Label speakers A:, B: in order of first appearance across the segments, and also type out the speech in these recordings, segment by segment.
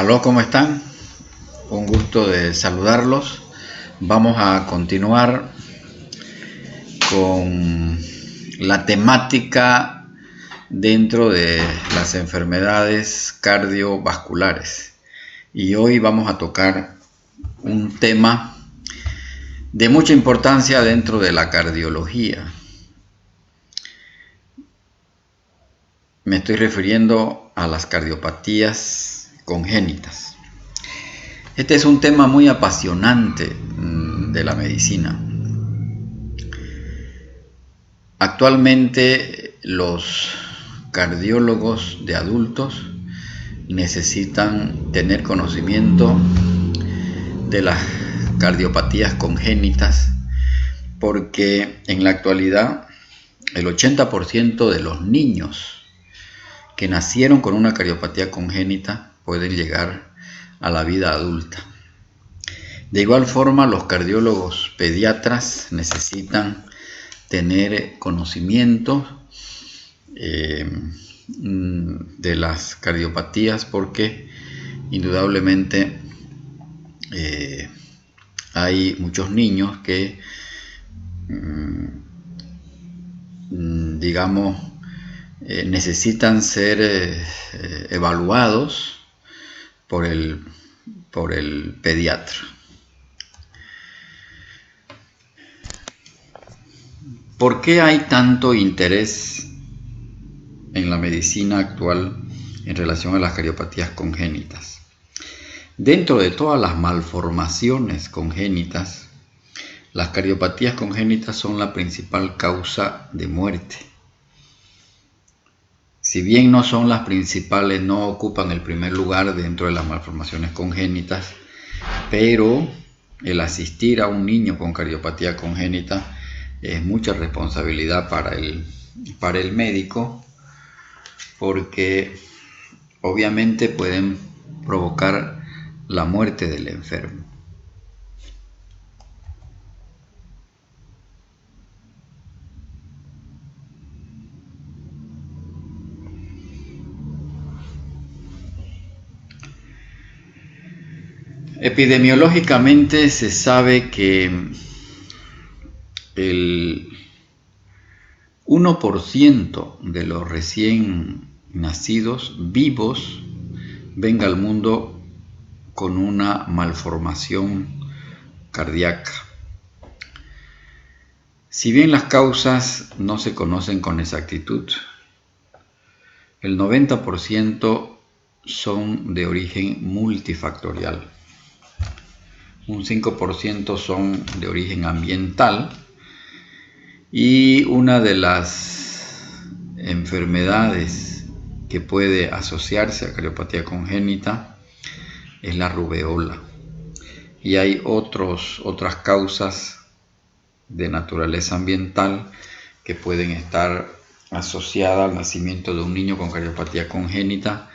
A: Aló, ¿cómo están? Un gusto de saludarlos. Vamos a continuar con la temática dentro de las enfermedades cardiovasculares. Y hoy vamos a tocar un tema de mucha importancia dentro de la cardiología. Me estoy refiriendo a las cardiopatías congénitas. Este es un tema muy apasionante de la medicina. Actualmente los cardiólogos de adultos necesitan tener conocimiento de las cardiopatías congénitas porque en la actualidad el 80% de los niños que nacieron con una cardiopatía congénita pueden llegar a la vida adulta. De igual forma, los cardiólogos pediatras necesitan tener conocimiento de las cardiopatías porque indudablemente hay muchos niños que necesitan ser evaluados por el pediatra. ¿Por qué hay tanto interés en la medicina actual en relación a las cardiopatías congénitas? Dentro de todas las malformaciones congénitas, las cardiopatías congénitas son la principal causa de muerte. Si bien no son las principales, no ocupan el primer lugar dentro de las malformaciones congénitas, pero el asistir a un niño con cardiopatía congénita es mucha responsabilidad para el médico, porque obviamente pueden provocar la muerte del enfermo. Epidemiológicamente se sabe que el 1% de los recién nacidos vivos venga al mundo con una malformación cardíaca. Si bien las causas no se conocen con exactitud, el 90% son de origen multifactorial. Un 5% son de origen ambiental y una de las enfermedades que puede asociarse a cardiopatía congénita es la rubeola. Y hay otras causas de naturaleza ambiental que pueden estar asociadas al nacimiento de un niño con cardiopatía congénita,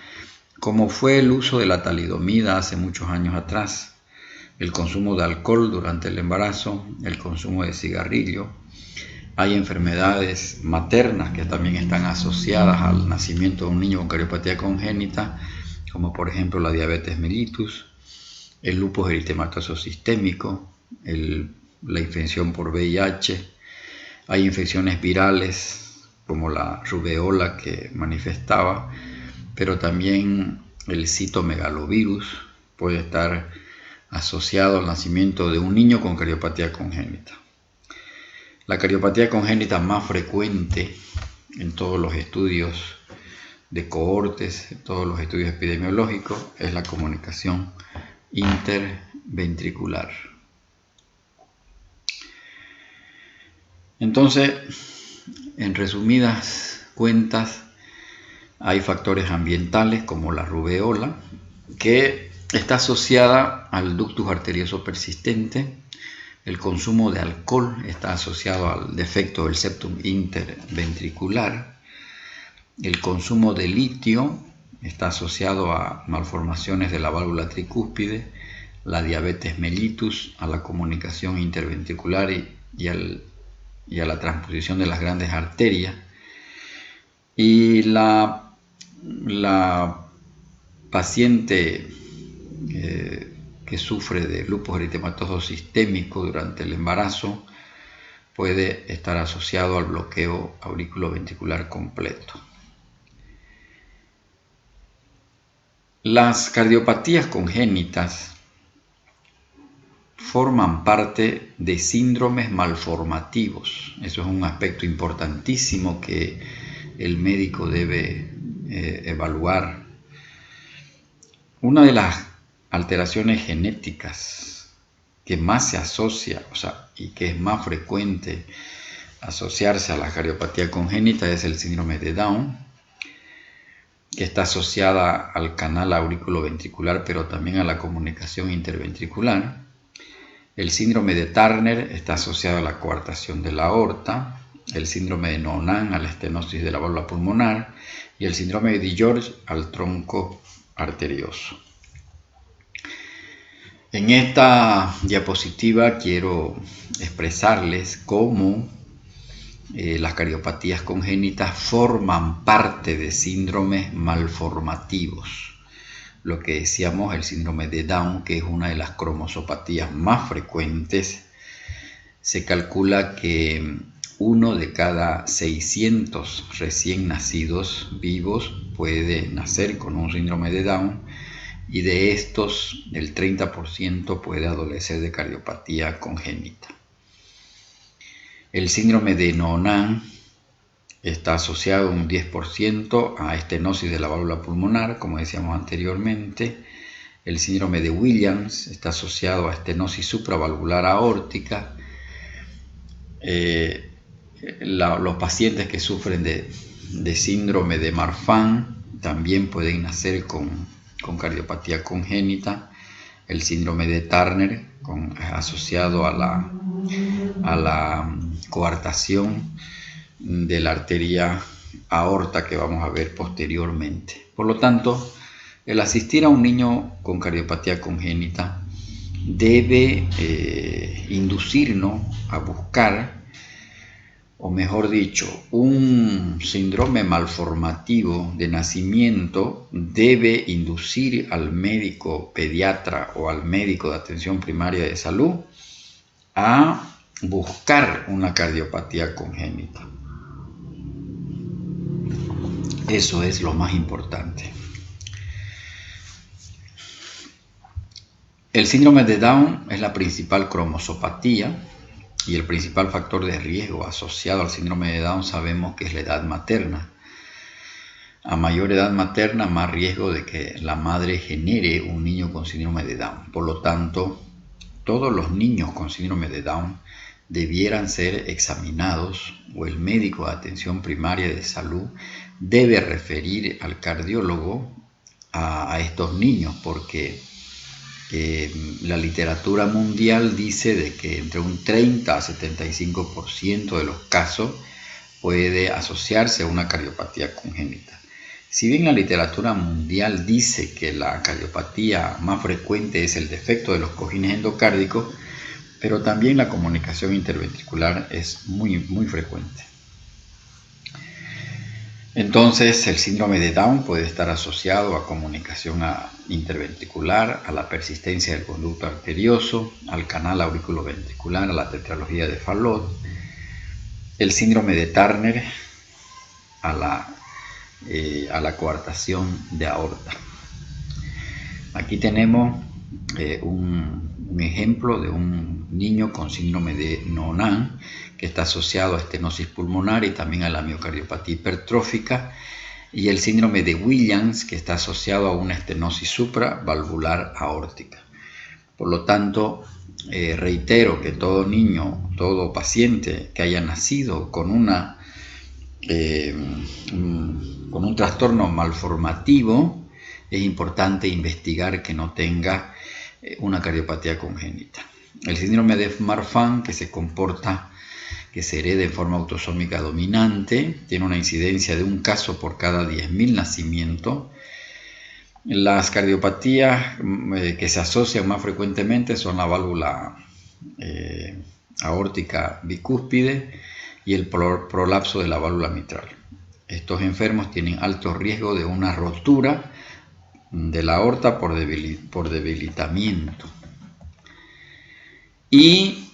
A: como fue el uso de la talidomida hace muchos años atrás, el consumo de alcohol durante el embarazo, el consumo de cigarrillo. Hay enfermedades maternas que también están asociadas al nacimiento de un niño con cardiopatía congénita, como por ejemplo la diabetes mellitus, el lupus eritematoso sistémico, la infección por VIH. Hay infecciones virales como la rubeola que manifestaba, pero también el citomegalovirus puede estar asociado al nacimiento de un niño con cardiopatía congénita. La cardiopatía congénita más frecuente en todos los estudios de cohortes, en todos los estudios epidemiológicos, es la comunicación interventricular. Entonces, en resumidas cuentas, hay factores ambientales como la rubeola, que está asociada al ductus arterioso persistente. El consumo de alcohol está asociado al defecto del septum interventricular. El consumo de litio está asociado a malformaciones de la válvula tricúspide, la diabetes mellitus, a la comunicación interventricular y a la transposición de las grandes arterias. Y la paciente que sufre de lupus eritematoso sistémico durante el embarazo puede estar asociado al bloqueo auriculoventricular completo. Las cardiopatías congénitas forman parte de síndromes malformativos. Eso es un aspecto importantísimo que el médico debe evaluar. Una de las alteraciones genéticas que más se asocia, y que es más frecuente asociarse a la cardiopatía congénita es el síndrome de Down, que está asociada al canal auriculoventricular, pero también a la comunicación interventricular. El síndrome de Turner está asociado a la coartación de la aorta, el síndrome de Noonan a la estenosis de la válvula pulmonar y el síndrome de DiGeorge al tronco arterioso. En esta diapositiva quiero expresarles cómo las cardiopatías congénitas forman parte de síndromes malformativos. Lo que decíamos, el síndrome de Down, que es una de las cromosopatías más frecuentes. Se calcula que 1 de cada 600 recién nacidos vivos puede nacer con un síndrome de Down, y de estos el 30% puede adolecer de cardiopatía congénita. El síndrome de Noonan está asociado un 10% a estenosis de la válvula pulmonar, como decíamos anteriormente. El síndrome de Williams está asociado a estenosis supravalvular aórtica. Los pacientes que sufren de síndrome de Marfan también pueden nacer con cardiopatía congénita. El síndrome de Turner asociado a la coartación de la arteria aorta, que vamos a ver posteriormente. Por lo tanto, el asistir a un niño con cardiopatía congénita debe inducirnos a buscar, o mejor dicho, un síndrome malformativo de nacimiento debe inducir al médico pediatra o al médico de atención primaria de salud a buscar una cardiopatía congénita. Eso es lo más importante. El síndrome de Down es la principal cromosopatía y el principal factor de riesgo asociado al síndrome de Down sabemos que es la edad materna. A mayor edad materna, más riesgo de que la madre genere un niño con síndrome de Down. Por lo tanto, todos los niños con síndrome de Down debieran ser examinados, o el médico de atención primaria de salud debe referir al cardiólogo a estos niños, porque la literatura mundial dice de que entre un 30 a 75% de los casos puede asociarse a una cardiopatía congénita. Si bien la literatura mundial dice que la cardiopatía más frecuente es el defecto de los cojines endocárdicos, pero también la comunicación interventricular es muy frecuente. Entonces, el síndrome de Down puede estar asociado a comunicación interventricular, a la persistencia del conducto arterioso, al canal auriculoventricular, a la tetralogía de Fallot. El síndrome de Turner a la coartación de aorta. Aquí tenemos un ejemplo de un niño con síndrome de Noonan que está asociado a estenosis pulmonar y también a la miocardiopatía hipertrófica, y el síndrome de Williams, que está asociado a una estenosis supravalvular aórtica. Por lo tanto, reitero que todo niño, todo paciente que haya nacido con un trastorno malformativo, es importante investigar que no tenga una cardiopatía congénita. El síndrome de Marfan, que se hereda en forma autosómica dominante, tiene una incidencia de un caso por cada 10.000 nacimientos. Las cardiopatías que se asocian más frecuentemente son la válvula aórtica bicúspide y el prolapso de la válvula mitral. Estos enfermos tienen alto riesgo de una rotura de la aorta por debilitamiento. Y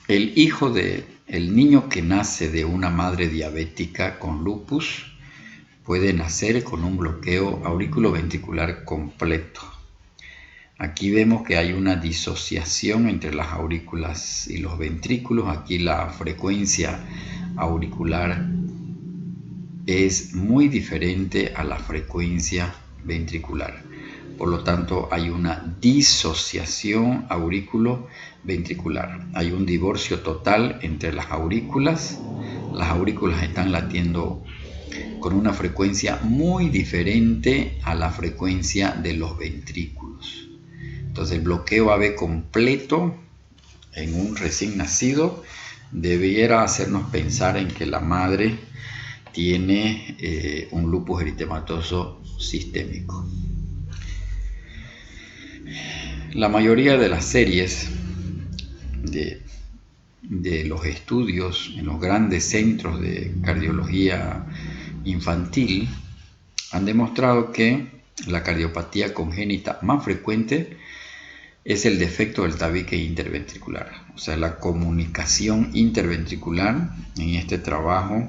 A: el niño que nace de una madre diabética con lupus puede nacer con un bloqueo auriculoventricular completo. Aquí vemos que hay una disociación entre las aurículas y los ventrículos. Aquí la frecuencia auricular es muy diferente a la frecuencia ventricular. Por lo tanto, hay una disociación auriculoventricular. Hay un divorcio total entre las aurículas. Las aurículas están latiendo con una frecuencia muy diferente a la frecuencia de los ventrículos. Entonces, el bloqueo AV completo en un recién nacido debiera hacernos pensar en que la madre tiene un lupus eritematoso sistémico. La mayoría de las series de los estudios en los grandes centros de cardiología infantil han demostrado que la cardiopatía congénita más frecuente es el defecto del tabique interventricular, o sea, la comunicación interventricular. En este trabajo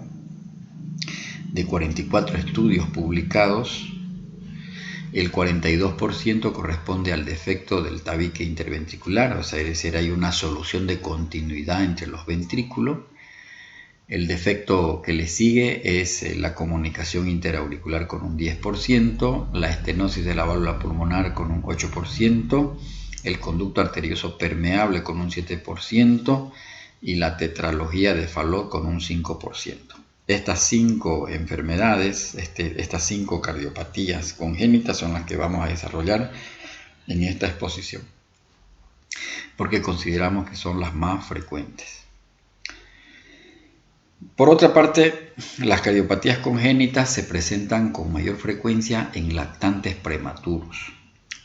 A: de 44 estudios publicados, el 42% corresponde al defecto del tabique interventricular, o sea, es decir, hay una solución de continuidad entre los ventrículos. El defecto que le sigue es la comunicación interauricular con un 10%, la estenosis de la válvula pulmonar con un 8%, el conducto arterioso permeable con un 7% y la tetralogía de Fallot con un 5%. Estas 5 enfermedades, estas 5 cardiopatías congénitas son las que vamos a desarrollar en esta exposición, porque consideramos que son las más frecuentes. Por otra parte, las cardiopatías congénitas se presentan con mayor frecuencia en lactantes prematuros.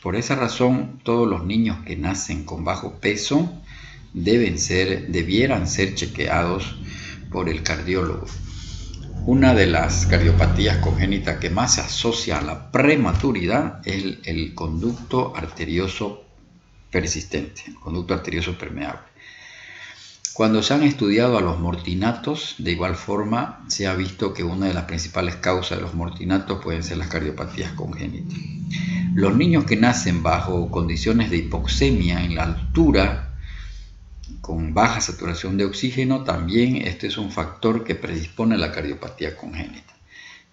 A: Por esa razón, todos los niños que nacen con bajo peso debieran ser chequeados por el cardiólogo. Una de las cardiopatías congénitas que más se asocia a la prematuridad es el conducto arterioso persistente, el conducto arterioso permeable. Cuando se han estudiado a los mortinatos, de igual forma se ha visto que una de las principales causas de los mortinatos pueden ser las cardiopatías congénitas. Los niños que nacen bajo condiciones de hipoxemia en la altura, con baja saturación de oxígeno, también este es un factor que predispone a la cardiopatía congénita.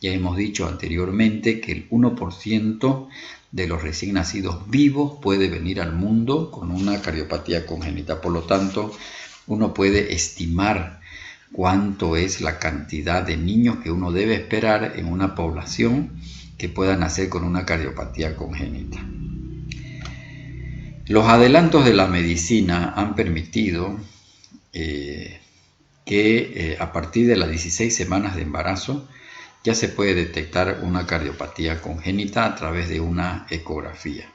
A: Ya hemos dicho anteriormente que el 1% de los recién nacidos vivos puede venir al mundo con una cardiopatía congénita. Por lo tanto, uno puede estimar cuánto es la cantidad de niños que uno debe esperar en una población que pueda nacer con una cardiopatía congénita. Los adelantos de la medicina han permitido que a partir de las 16 semanas de embarazo ya se puede detectar una cardiopatía congénita a través de una ecografía.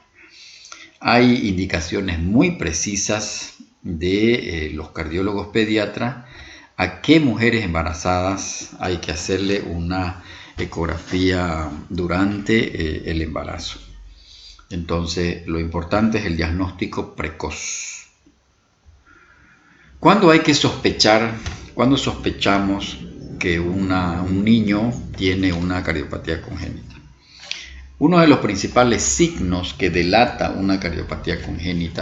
A: Hay indicaciones muy precisas de los cardiólogos pediatras a qué mujeres embarazadas hay que hacerle una ecografía durante el embarazo. Entonces, lo importante es el diagnóstico precoz. ¿Cuándo hay que sospechar? ¿Cuándo sospechamos que un niño tiene una cardiopatía congénita? Uno de los principales signos que delata una cardiopatía congénita,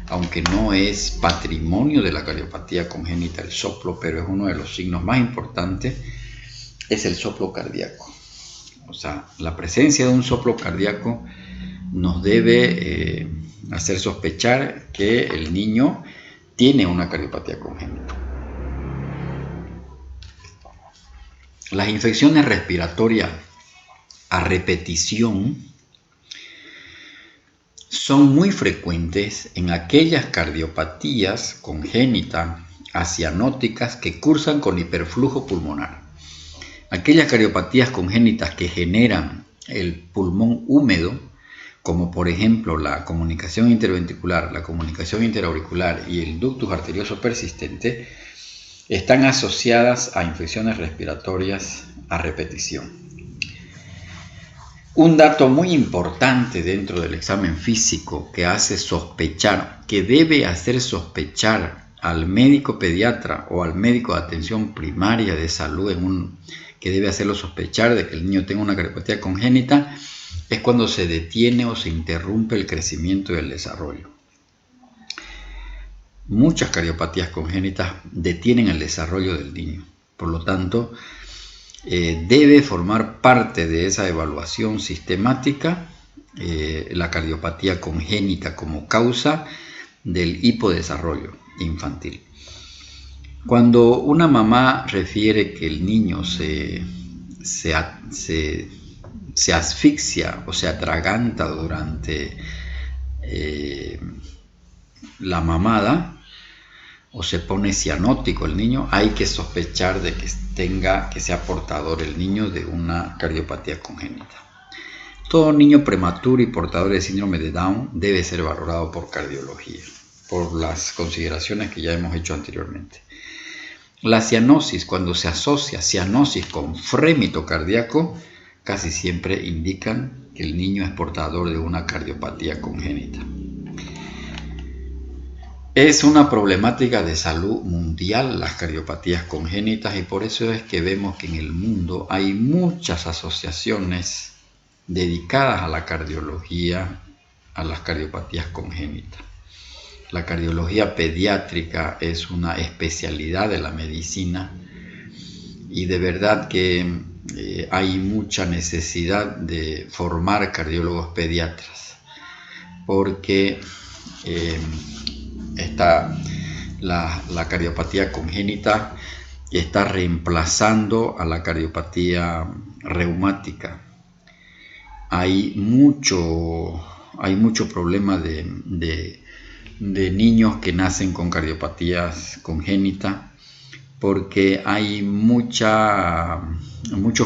A: aunque no es patrimonio de la cardiopatía congénita el soplo, pero es uno de los signos más importantes, es el soplo cardíaco. O sea, la presencia de un soplo cardíaco nos debe hacer sospechar que el niño tiene una cardiopatía congénita. Las infecciones respiratorias a repetición son muy frecuentes en aquellas cardiopatías congénitas acianóticas que cursan con hiperflujo pulmonar. Aquellas cardiopatías congénitas que generan el pulmón húmedo, como por ejemplo la comunicación interventricular, la comunicación interauricular y el ductus arterioso persistente, están asociadas a infecciones respiratorias a repetición. Un dato muy importante dentro del examen físico que hace sospechar, que debe hacer sospechar al médico pediatra o al médico de atención primaria de salud, que debe hacerlo sospechar de que el niño tenga una cardiopatía congénita, es cuando se detiene o se interrumpe el crecimiento y el desarrollo. Muchas cardiopatías congénitas detienen el desarrollo del niño, por lo tanto, debe formar parte de esa evaluación sistemática la cardiopatía congénita como causa del hipodesarrollo infantil. Cuando una mamá refiere que el niño se asfixia o se atraganta durante la mamada, o se pone cianótico el niño, hay que sospechar de que sea portador el niño de una cardiopatía congénita. Todo niño prematuro y portador de síndrome de Down debe ser valorado por cardiología, por las consideraciones que ya hemos hecho anteriormente. La cianosis, cuando se asocia cianosis con frémito cardíaco, casi siempre indican que el niño es portador de una cardiopatía congénita. Es una problemática de salud mundial las cardiopatías congénitas y por eso es que vemos que en el mundo hay muchas asociaciones dedicadas a la cardiología, a las cardiopatías congénitas. La cardiología pediátrica es una especialidad de la medicina y de verdad que hay mucha necesidad de formar cardiólogos pediatras porque la cardiopatía congénita está reemplazando a la cardiopatía reumática. Hay mucho problema de niños que nacen con cardiopatías congénitas porque hay muchos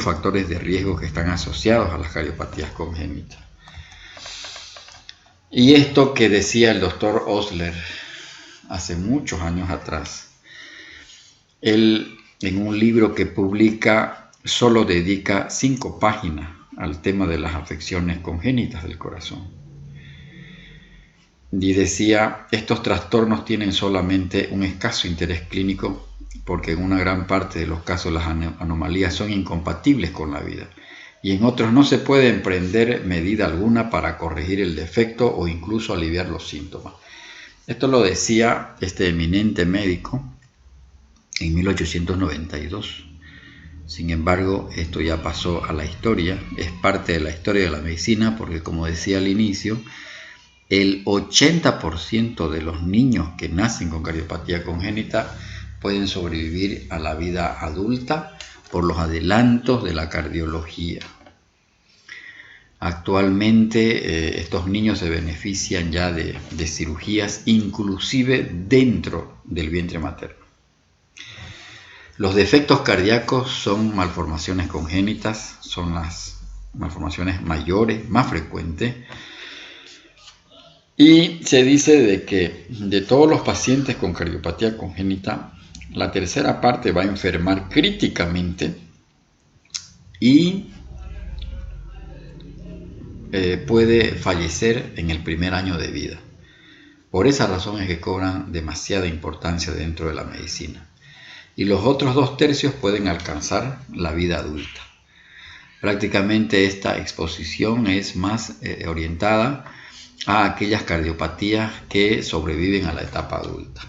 A: factores de riesgo que están asociados a las cardiopatías congénitas. Y esto que decía el doctor Osler hace muchos años atrás, él en un libro que publica solo dedica 5 páginas al tema de las afecciones congénitas del corazón. Y decía, estos trastornos tienen solamente un escaso interés clínico porque en una gran parte de los casos las anomalías son incompatibles con la vida y en otros no se puede emprender medida alguna para corregir el defecto o incluso aliviar los síntomas. Esto lo decía este eminente médico en 1892. Sin embargo, esto ya pasó a la historia, es parte de la historia de la medicina porque, como decía al inicio, el 80% de los niños que nacen con cardiopatía congénita pueden sobrevivir a la vida adulta por los adelantos de la cardiología. Actualmente estos niños se benefician ya de cirugías inclusive dentro del vientre materno. Los defectos cardíacos son malformaciones congénitas, son las malformaciones mayores, más frecuentes. Y se dice de que de todos los pacientes con cardiopatía congénita, la tercera parte va a enfermar críticamente y puede fallecer en el primer año de vida. Por esa razón es que cobran demasiada importancia dentro de la medicina. Y los otros 2/3 pueden alcanzar la vida adulta. Prácticamente esta exposición es más orientada a aquellas cardiopatías que sobreviven a la etapa adulta.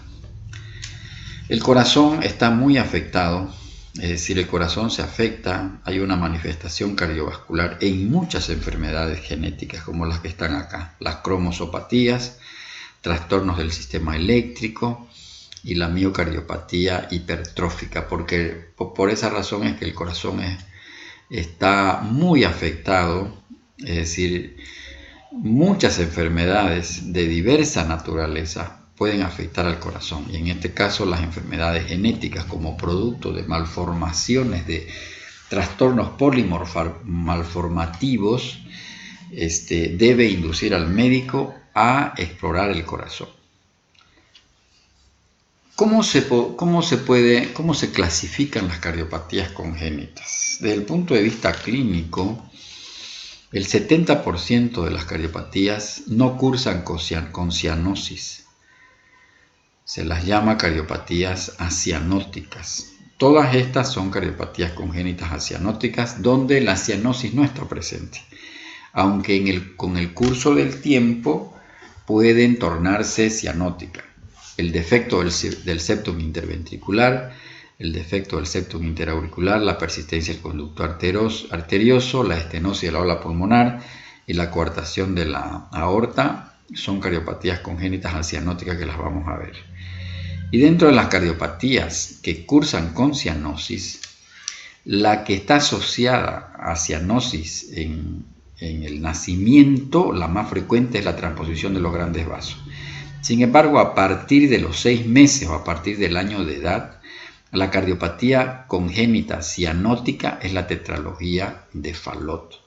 A: El corazón está muy afectado, es decir, el corazón se afecta, hay una manifestación cardiovascular en muchas enfermedades genéticas como las que están acá, las cromosopatías, trastornos del sistema eléctrico y la miocardiopatía hipertrófica, porque por esa razón es que el corazón está muy afectado, es decir, muchas enfermedades de diversa naturaleza pueden afectar al corazón y en este caso las enfermedades genéticas como producto de malformaciones de trastornos malformativos debe inducir al médico a explorar el corazón. ¿Cómo se clasifican las cardiopatías congénitas? Desde el punto de vista clínico, El 70% de las cardiopatías no cursan con cianosis. Se las llama cardiopatías acianóticas. Todas estas son cardiopatías congénitas acianóticas donde la cianosis no está presente, aunque con el curso del tiempo pueden tornarse cianóticas. El defecto del septum interventricular, el defecto del septum interauricular, la persistencia del conducto arterioso, la estenosis de la aula pulmonar y la coartación de la aorta son cardiopatías congénitas acianóticas que las vamos a ver. Y dentro de las cardiopatías que cursan con cianosis, la que está asociada a cianosis en el nacimiento, la más frecuente es la transposición de los grandes vasos. Sin embargo, a partir de los 6 meses o a partir del año de edad, la cardiopatía congénita cianótica es la tetralogía de Fallot.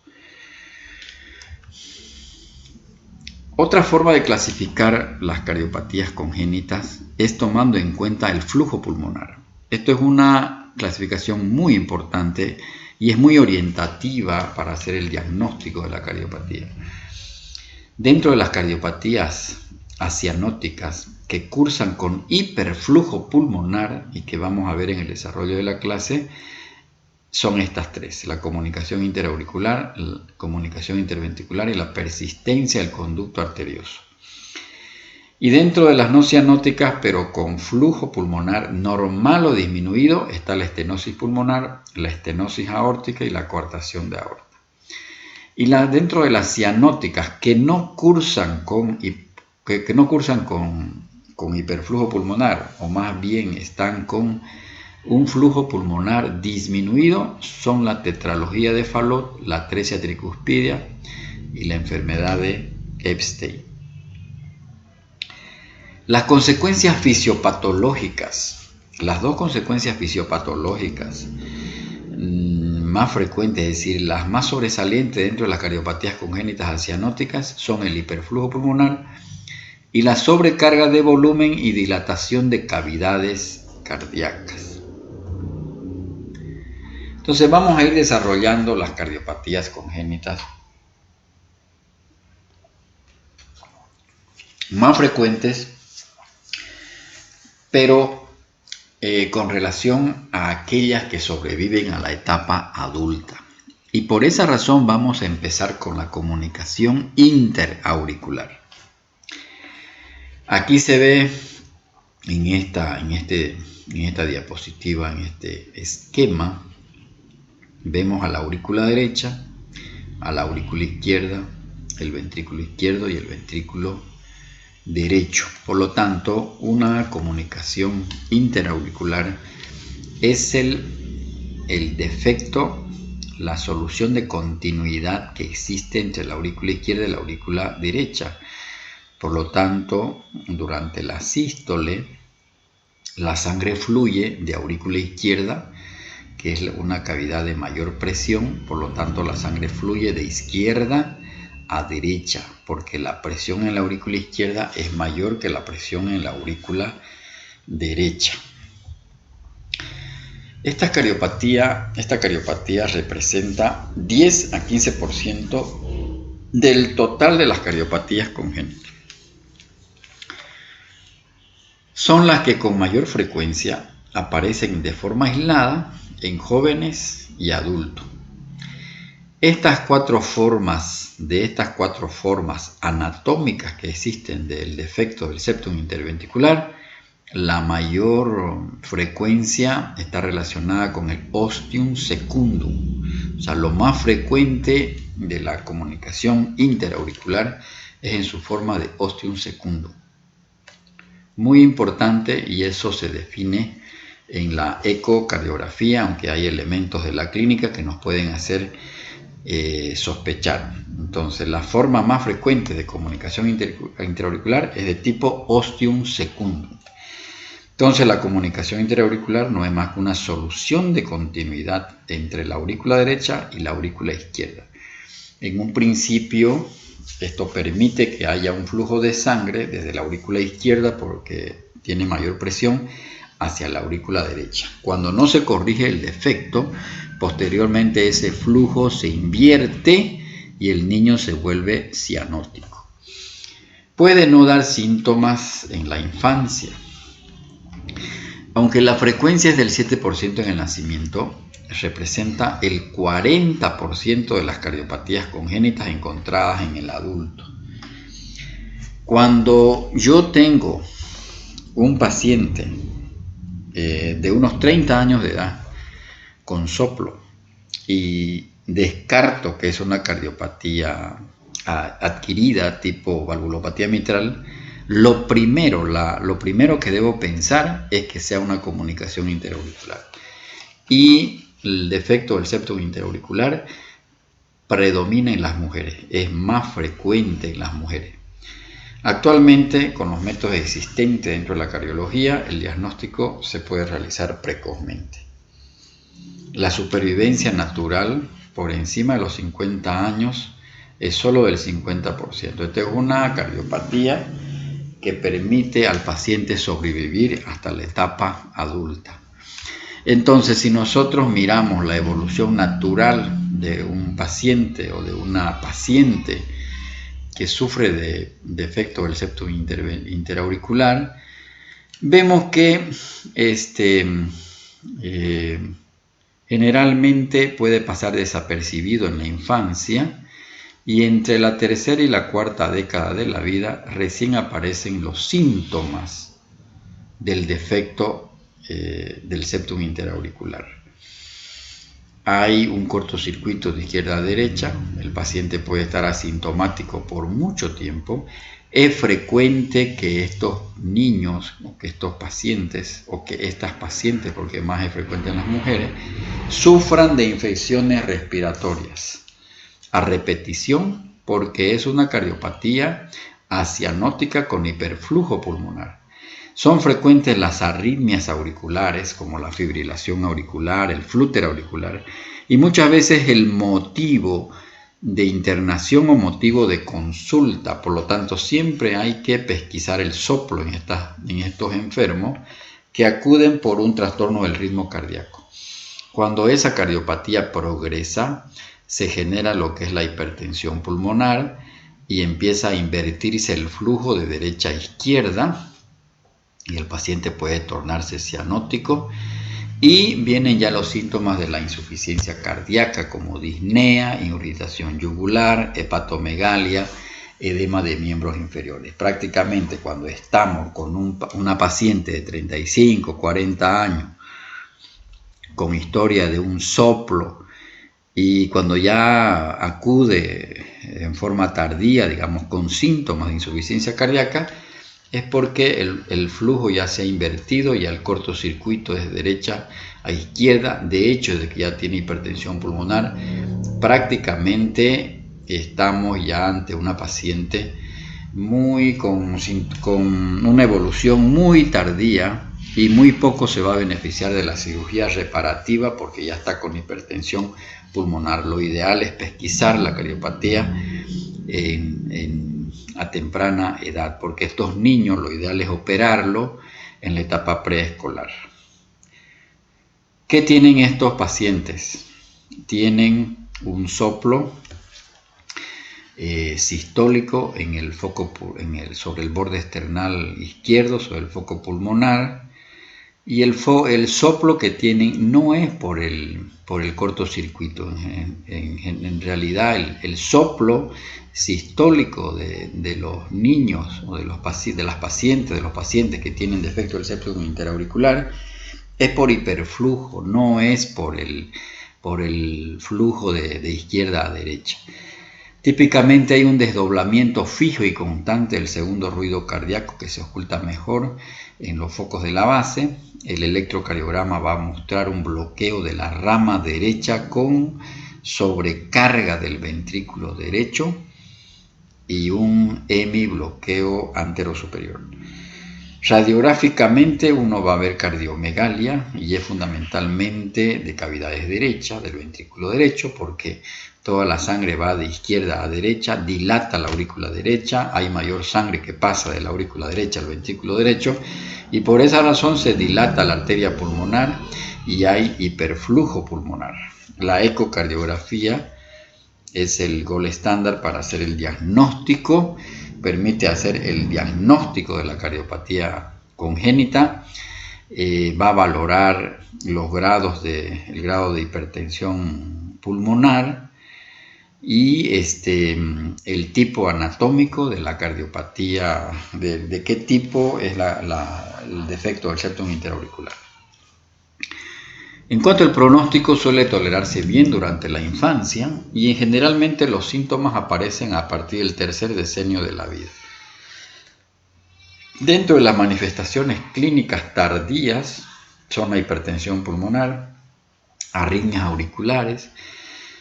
A: Otra forma de clasificar las cardiopatías congénitas es tomando en cuenta el flujo pulmonar. Esto es una clasificación muy importante y es muy orientativa para hacer el diagnóstico de la cardiopatía. Dentro de las cardiopatías acianóticas que cursan con hiperflujo pulmonar y que vamos a ver en el desarrollo de la clase, son estas tres: la comunicación interauricular, la comunicación interventricular y la persistencia del conducto arterioso. Y dentro de las no cianóticas, pero con flujo pulmonar normal o disminuido, está la estenosis pulmonar, la estenosis aórtica y la coartación de aorta. Y dentro de las cianóticas que no cursan con hiperflujo pulmonar, o más bien están con un flujo pulmonar disminuido, son la tetralogía de Fallot, la atresia tricuspidia y la enfermedad de Epstein. Las consecuencias fisiopatológicas, las dos consecuencias fisiopatológicas más frecuentes, es decir, las más sobresalientes dentro de las cardiopatías congénitas acianóticas, son el hiperflujo pulmonar y la sobrecarga de volumen y dilatación de cavidades cardíacas. Entonces vamos a ir desarrollando las cardiopatías congénitas más frecuentes, pero con relación a aquellas que sobreviven a la etapa adulta. Y por esa razón vamos a empezar con la comunicación interauricular. Aquí se ve en esta diapositiva, en este esquema, vemos a la aurícula derecha, a la aurícula izquierda, el ventrículo izquierdo y el ventrículo derecho. Por lo tanto, una comunicación interauricular es el defecto, la solución de continuidad que existe entre la aurícula izquierda y la aurícula derecha. Por lo tanto, durante la sístole, la sangre fluye de aurícula izquierda, que es una cavidad de mayor presión. Por lo tanto, la sangre fluye de izquierda a derecha, porque la presión en la aurícula izquierda es mayor que la presión en la aurícula derecha. Esta cardiopatía representa 10 a 15% del total de las cardiopatías congénitas. Son las que con mayor frecuencia aparecen de forma aislada en jóvenes y adultos. De estas cuatro formas anatómicas que existen del defecto del septum interventricular, la mayor frecuencia está relacionada con el ostium secundum. O sea, lo más frecuente de la comunicación interauricular es en su forma de ostium secundum. Muy importante, y eso se define en la ecocardiografía, aunque hay elementos de la clínica que nos pueden hacer sospechar. Entonces, la forma más frecuente de comunicación interauricular es de tipo ostium secundum. Entonces, la comunicación interauricular no es más que una solución de continuidad entre la aurícula derecha y la aurícula izquierda. En un principio, esto permite que haya un flujo de sangre desde la aurícula izquierda, porque tiene mayor presión, hacia la aurícula derecha. Cuando no se corrige el defecto, posteriormente ese flujo se invierte y el niño se vuelve cianótico. Puede no dar síntomas en la infancia. Aunque la frecuencia es del 7% en el nacimiento, representa el 40% de las cardiopatías congénitas encontradas en el adulto. Cuando yo tengo un paciente de unos 30 años de edad con soplo y descarto que es una cardiopatía adquirida tipo valvulopatía mitral, lo primero que debo pensar es que sea una comunicación interauricular. Y el defecto del septum interauricular predomina en las mujeres, es más frecuente en las mujeres. Actualmente, con los métodos existentes dentro de la cardiología, el diagnóstico se puede realizar precozmente. La supervivencia natural por encima de los 50 años es solo del 50%. Esta es una cardiopatía que permite al paciente sobrevivir hasta la etapa adulta. Entonces, si nosotros miramos la evolución natural de un paciente o de una paciente que sufre de defecto del septum interauricular, vemos que generalmente puede pasar desapercibido en la infancia y entre la tercera y la cuarta década de la vida recién aparecen los síntomas del defecto del septum interauricular. Hay un cortocircuito de izquierda a derecha, el paciente puede estar asintomático por mucho tiempo. Es frecuente que estos niños, o que estos pacientes, o que estas pacientes, porque más es frecuente en las mujeres, sufran de infecciones respiratorias a repetición, porque es una cardiopatía acianótica con hiperflujo pulmonar. Son frecuentes las arritmias auriculares, como la fibrilación auricular, el flúter auricular, y muchas veces el motivo de internación o motivo de consulta. Por lo tanto, siempre hay que pesquisar el soplo en estos enfermos que acuden por un trastorno del ritmo cardíaco. Cuando esa cardiopatía progresa, se genera lo que es la hipertensión pulmonar y empieza a invertirse el flujo de derecha a izquierda, y el paciente puede tornarse cianótico y vienen ya los síntomas de la insuficiencia cardíaca como disnea, irritación yugular, hepatomegalia, edema de miembros inferiores. Prácticamente cuando estamos con una paciente de 35, 40 años con historia de un soplo y cuando ya acude en forma tardía, digamos, con síntomas de insuficiencia cardíaca, es porque el flujo ya se ha invertido, ya el cortocircuito es de derecha a izquierda. De hecho, de que ya tiene hipertensión pulmonar, prácticamente estamos ya ante una paciente con una evolución muy tardía y muy poco se va a beneficiar de la cirugía reparativa porque ya está con hipertensión pulmonar. Lo ideal es pesquisar la cardiopatía a temprana edad, porque estos niños lo ideal es operarlo en la etapa preescolar. ¿Qué tienen estos pacientes? Tienen un soplo sistólico sobre el borde external izquierdo, sobre el foco pulmonar, y el soplo que tienen no es por el cortocircuito. En realidad el soplo sistólico de los niños o de los pacientes que tienen defecto del septum interauricular es por hiperflujo, no es por el flujo de izquierda a derecha. Típicamente hay un desdoblamiento fijo y constante del segundo ruido cardíaco que se oculta mejor en los focos de la base. El electrocardiograma va a mostrar un bloqueo de la rama derecha con sobrecarga del ventrículo derecho y un hemibloqueo anterosuperior. Radiográficamente uno va a ver cardiomegalia y es fundamentalmente de cavidades derechas del ventrículo derecho porque toda la sangre va de izquierda a derecha, dilata la aurícula derecha, hay mayor sangre que pasa de la aurícula derecha al ventrículo derecho y por esa razón se dilata la arteria pulmonar y hay hiperflujo pulmonar. La ecocardiografía es el gold estándar para hacer el diagnóstico, permite hacer el diagnóstico de la cardiopatía congénita, va a valorar el grado de hipertensión pulmonar y el tipo anatómico de la cardiopatía, de qué tipo es el defecto del septum interauricular. En cuanto al pronóstico, suele tolerarse bien durante la infancia y generalmente los síntomas aparecen a partir del tercer decenio de la vida. Dentro de las manifestaciones clínicas tardías son la hipertensión pulmonar, arritmias auriculares,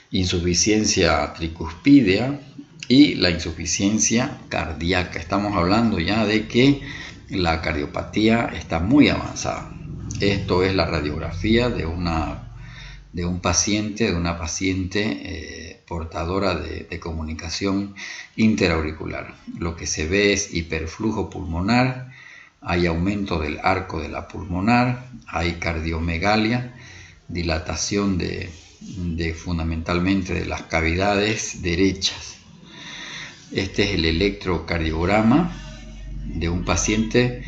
A: insuficiencia tricuspidea y la insuficiencia cardíaca. Estamos hablando ya de que la cardiopatía está muy avanzada. Esto es la radiografía de una paciente portadora de comunicación interauricular. Lo que se ve es hiperflujo pulmonar, hay aumento del arco de la pulmonar, hay cardiomegalia, dilatación fundamentalmente de las cavidades derechas. Este es el electrocardiograma de un paciente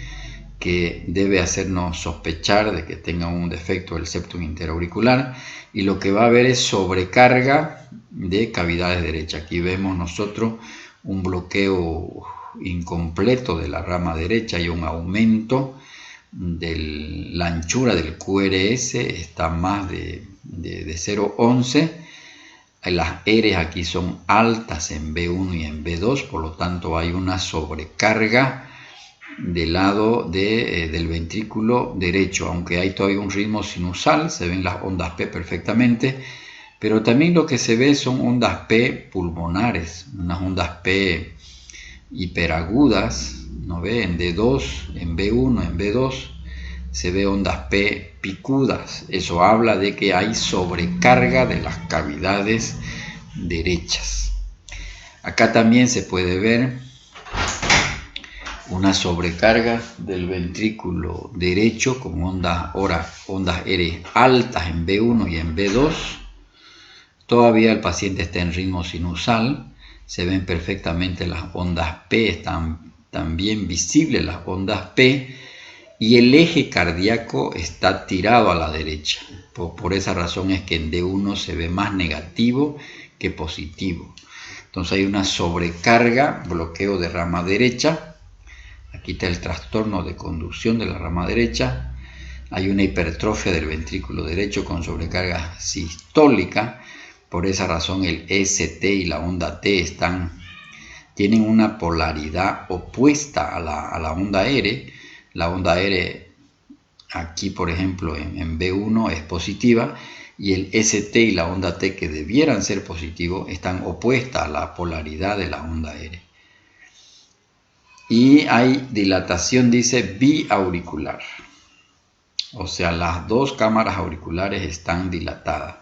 A: que debe hacernos sospechar de que tenga un defecto del septum interauricular, y lo que va a ver es sobrecarga de cavidades derechas. Aquí vemos nosotros un bloqueo incompleto de la rama derecha y un aumento de la anchura del QRS, está más de 0,11. Las R's aquí son altas en B1 y en B2, por lo tanto hay una sobrecarga del lado del ventrículo derecho, aunque hay todavía un ritmo sinusal, se ven las ondas P perfectamente, pero también lo que se ve son ondas P pulmonares, unas ondas P hiperagudas, ¿no ve? En D2, en B1, en B2 se ve ondas P picudas. Eso habla de que hay sobrecarga de las cavidades derechas. Acá también se puede ver una sobrecarga del ventrículo derecho con ondas R altas en B1 y en B2. Todavía el paciente está en ritmo sinusal, se ven perfectamente las ondas P, están también visibles las ondas P, y el eje cardíaco está tirado a la derecha. Por esa razón es que en D1 se ve más negativo que positivo. Entonces hay una sobrecarga, bloqueo de rama derecha. Aquí está el trastorno de conducción de la rama derecha. Hay una hipertrofia del ventrículo derecho con sobrecarga sistólica. Por esa razón el ST y la onda T tienen una polaridad opuesta a la onda R. La onda R aquí, por ejemplo, en B1 es positiva, y el ST y la onda T, que debieran ser positivos, están opuestas a la polaridad de la onda R. Y hay dilatación, dice, biauricular. O sea, las dos cámaras auriculares están dilatadas.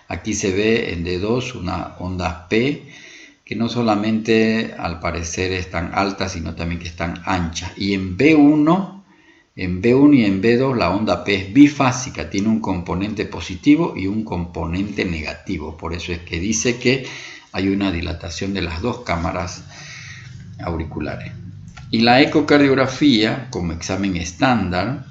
A: Aquí se ve en D2 una onda P que no solamente al parecer están altas, sino también que están anchas. Y en B1 y en B2 la onda P es bifásica, tiene un componente positivo y un componente negativo. Por eso es que dice que hay una dilatación de las dos cámaras auriculares. Y la ecocardiografía, como examen estándar,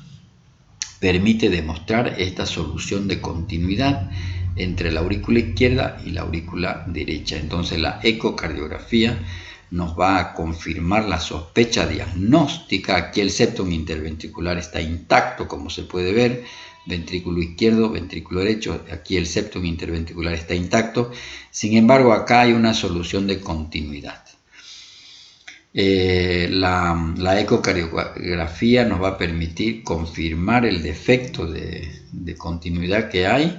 A: permite demostrar esta solución de continuidad entre la aurícula izquierda y la aurícula derecha. Entonces la ecocardiografía nos va a confirmar la sospecha diagnóstica. Aquí el septum interventricular está intacto, como se puede ver, ventrículo izquierdo, ventrículo derecho. Aquí el septum interventricular está intacto. Sin embargo, acá hay una solución de continuidad. La ecocardiografía nos va a permitir confirmar el defecto de continuidad que hay.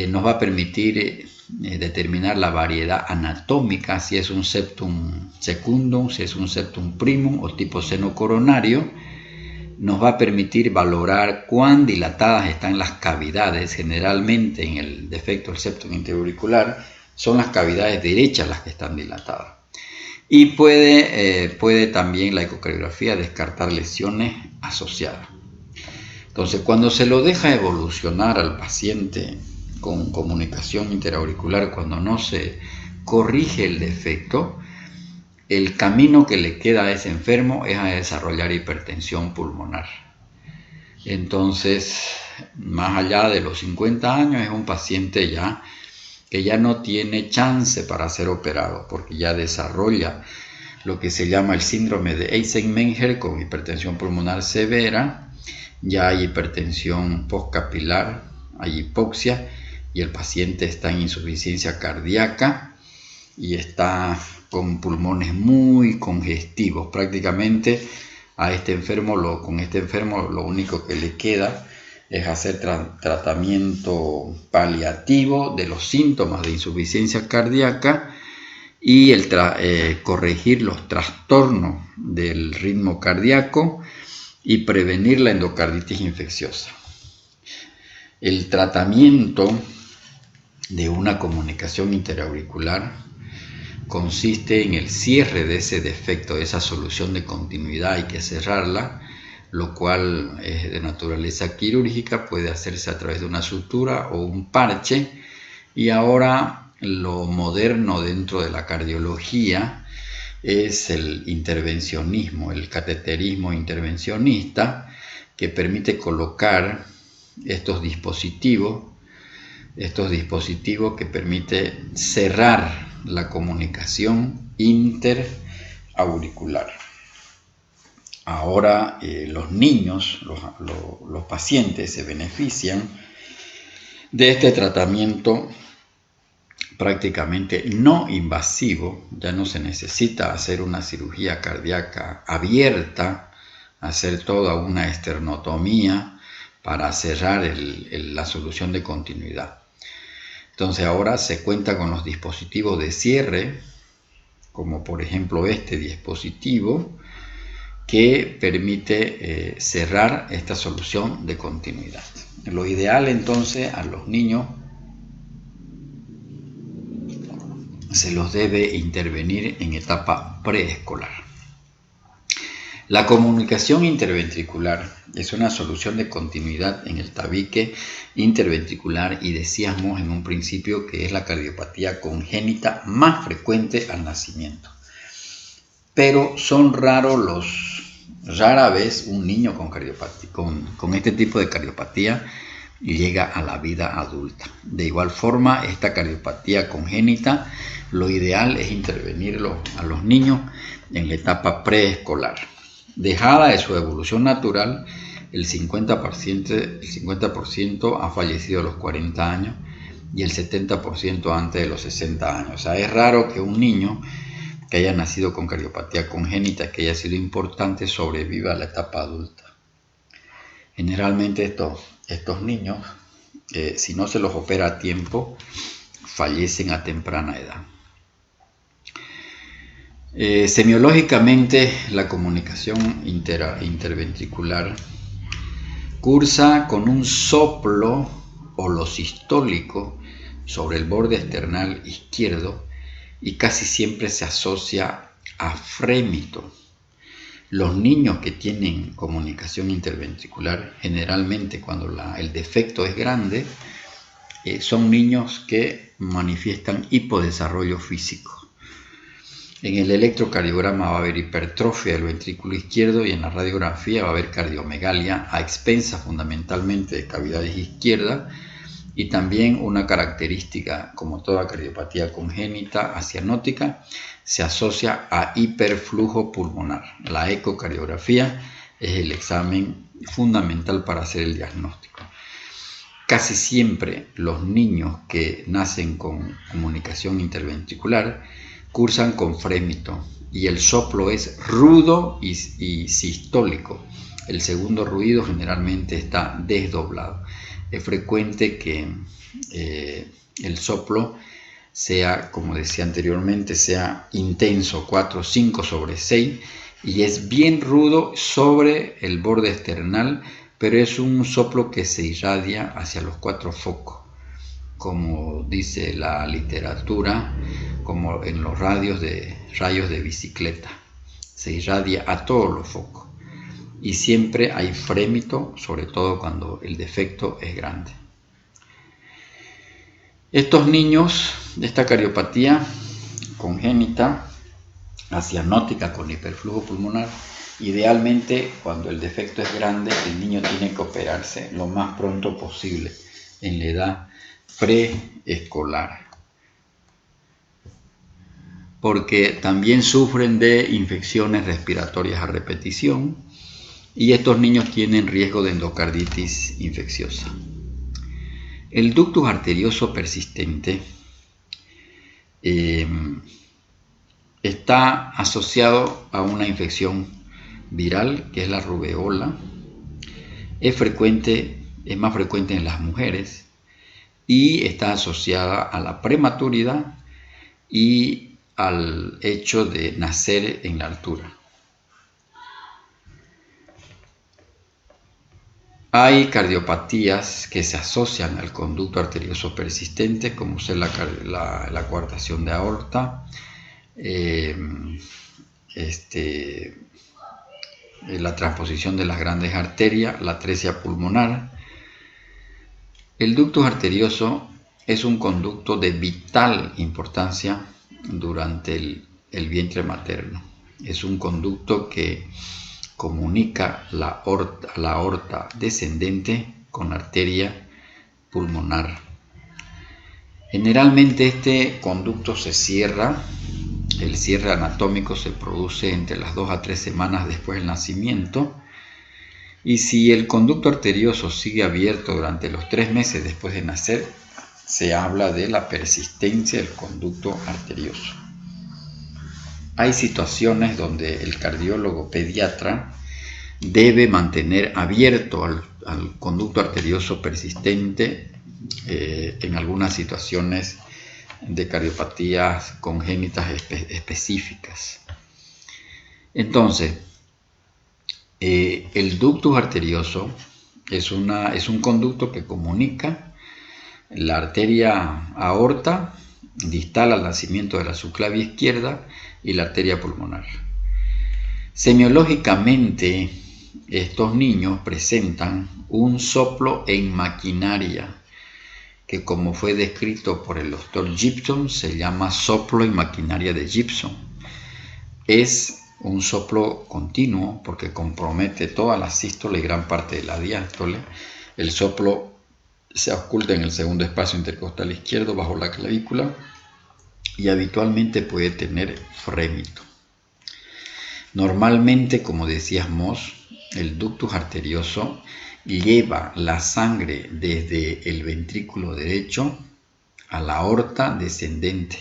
A: Nos va a permitir determinar la variedad anatómica, si es un septum secundum, si es un septum primum o tipo seno coronario. Nos va a permitir valorar cuán dilatadas están las cavidades. Generalmente en el defecto del septum interauricular son las cavidades derechas las que están dilatadas. Y puede también la ecocardiografía descartar lesiones asociadas. Entonces, cuando se lo deja evolucionar al paciente con comunicación interauricular, cuando no se corrige el defecto, el camino que le queda a ese enfermo es a desarrollar hipertensión pulmonar. Entonces, más allá de los 50 años, es un paciente que ya no tiene chance para ser operado, porque ya desarrolla lo que se llama el síndrome de Eisenmenger con hipertensión pulmonar severa, ya hay hipertensión postcapilar, hay hipoxia y el paciente está en insuficiencia cardíaca y está con pulmones muy congestivos. Prácticamente con este enfermo lo único que le queda es hacer tratamiento paliativo de los síntomas de insuficiencia cardíaca y corregir los trastornos del ritmo cardíaco y prevenir la endocarditis infecciosa. El tratamiento de una comunicación interauricular consiste en el cierre de ese defecto, de esa solución de continuidad. Hay que cerrarla, lo cual es de naturaleza quirúrgica, puede hacerse a través de una sutura o un parche. Y ahora lo moderno dentro de la cardiología es el intervencionismo, el cateterismo intervencionista, que permite colocar estos dispositivos que permite cerrar la comunicación interauricular. Ahora los niños, los pacientes se benefician de este tratamiento prácticamente no invasivo. Ya no se necesita hacer una cirugía cardíaca abierta, hacer toda una esternotomía para cerrar la solución de continuidad. Entonces ahora se cuenta con los dispositivos de cierre, como por ejemplo este dispositivo, que permite cerrar esta solución de continuidad. Lo ideal entonces a los niños se los debe intervenir en etapa preescolar. La comunicación interventricular es una solución de continuidad en el tabique interventricular y decíamos en un principio que es la cardiopatía congénita más frecuente al nacimiento. Pero son rara vez un niño con este tipo de cardiopatía llega a la vida adulta. De igual forma, esta cardiopatía congénita, lo ideal es intervenirlo a los niños en la etapa preescolar. Dejada de su evolución natural, el 50% ha fallecido a los 40 años y el 70% antes de los 60 años. O sea, es raro que un niño que haya nacido con cardiopatía congénita, que haya sido importante, sobreviva a la etapa adulta. Generalmente estos niños, si no se los opera a tiempo, fallecen a temprana edad. Semiológicamente, la comunicación interventricular cursa con un soplo holosistólico sobre el borde esternal izquierdo y casi siempre se asocia a frémito. Los niños que tienen comunicación interventricular, generalmente cuando el defecto es grande, son niños que manifiestan hipodesarrollo físico. En el electrocardiograma va a haber hipertrofia del ventrículo izquierdo y en la radiografía va a haber cardiomegalia a expensas fundamentalmente de cavidades izquierdas y también una característica, como toda cardiopatía congénita acianótica, se asocia a hiperflujo pulmonar. La ecocardiografía es el examen fundamental para hacer el diagnóstico. Casi siempre los niños que nacen con comunicación interventricular cursan con frémito y el soplo es rudo y sistólico. El segundo ruido generalmente está desdoblado. Es frecuente que el soplo sea, como decía anteriormente, sea intenso, 4 o 5 sobre 6, y es bien rudo sobre el borde esternal, pero es un soplo que se irradia hacia los 4 focos, como dice la literatura, como en los rayos de bicicleta, se irradia a todos los focos y siempre hay frémito, sobre todo cuando el defecto es grande. Estos niños de esta cardiopatía congénita, acianótica con hiperflujo pulmonar. Idealmente, cuando el defecto es grande, el niño tiene que operarse lo más pronto posible, en la edad preescolar, porque también sufren de infecciones respiratorias a repetición y estos niños tienen riesgo de endocarditis infecciosa. El ductus arterioso persistente está asociado a una infección viral, que es la rubeola. Es más frecuente en las mujeres y está asociada a la prematuridad y al hecho de nacer en la altura. Hay cardiopatías que se asocian al conducto arterioso persistente, como es la coartación de aorta, la transposición de las grandes arterias, la atresia pulmonar. El ductus arterioso es un conducto de vital importancia durante el vientre materno. Es un conducto que comunica la aorta descendente con la arteria pulmonar. Generalmente este conducto se cierra. El cierre anatómico se produce entre las 2 a 3 semanas después del nacimiento, y si el conducto arterioso sigue abierto durante los 3 meses después de nacer, se habla de la persistencia del conducto arterioso. Hay situaciones donde el cardiólogo pediatra debe mantener abierto al conducto arterioso persistente en algunas situaciones de cardiopatías congénitas específicas. Entonces, el ductus arterioso es un conducto que comunica la arteria aorta distal al nacimiento de la subclavia izquierda y la arteria pulmonar. Semiológicamente, estos niños presentan un soplo en maquinaria, que como fue descrito por el doctor Gibson, se llama soplo en maquinaria de Gibson. Es un soplo continuo porque compromete toda la sístole y gran parte de la diástole. El soplo se oculta en el segundo espacio intercostal izquierdo bajo la clavícula y habitualmente puede tener frémito. Normalmente, como decíamos, el ductus arterioso lleva la sangre desde el ventrículo derecho a la aorta descendente,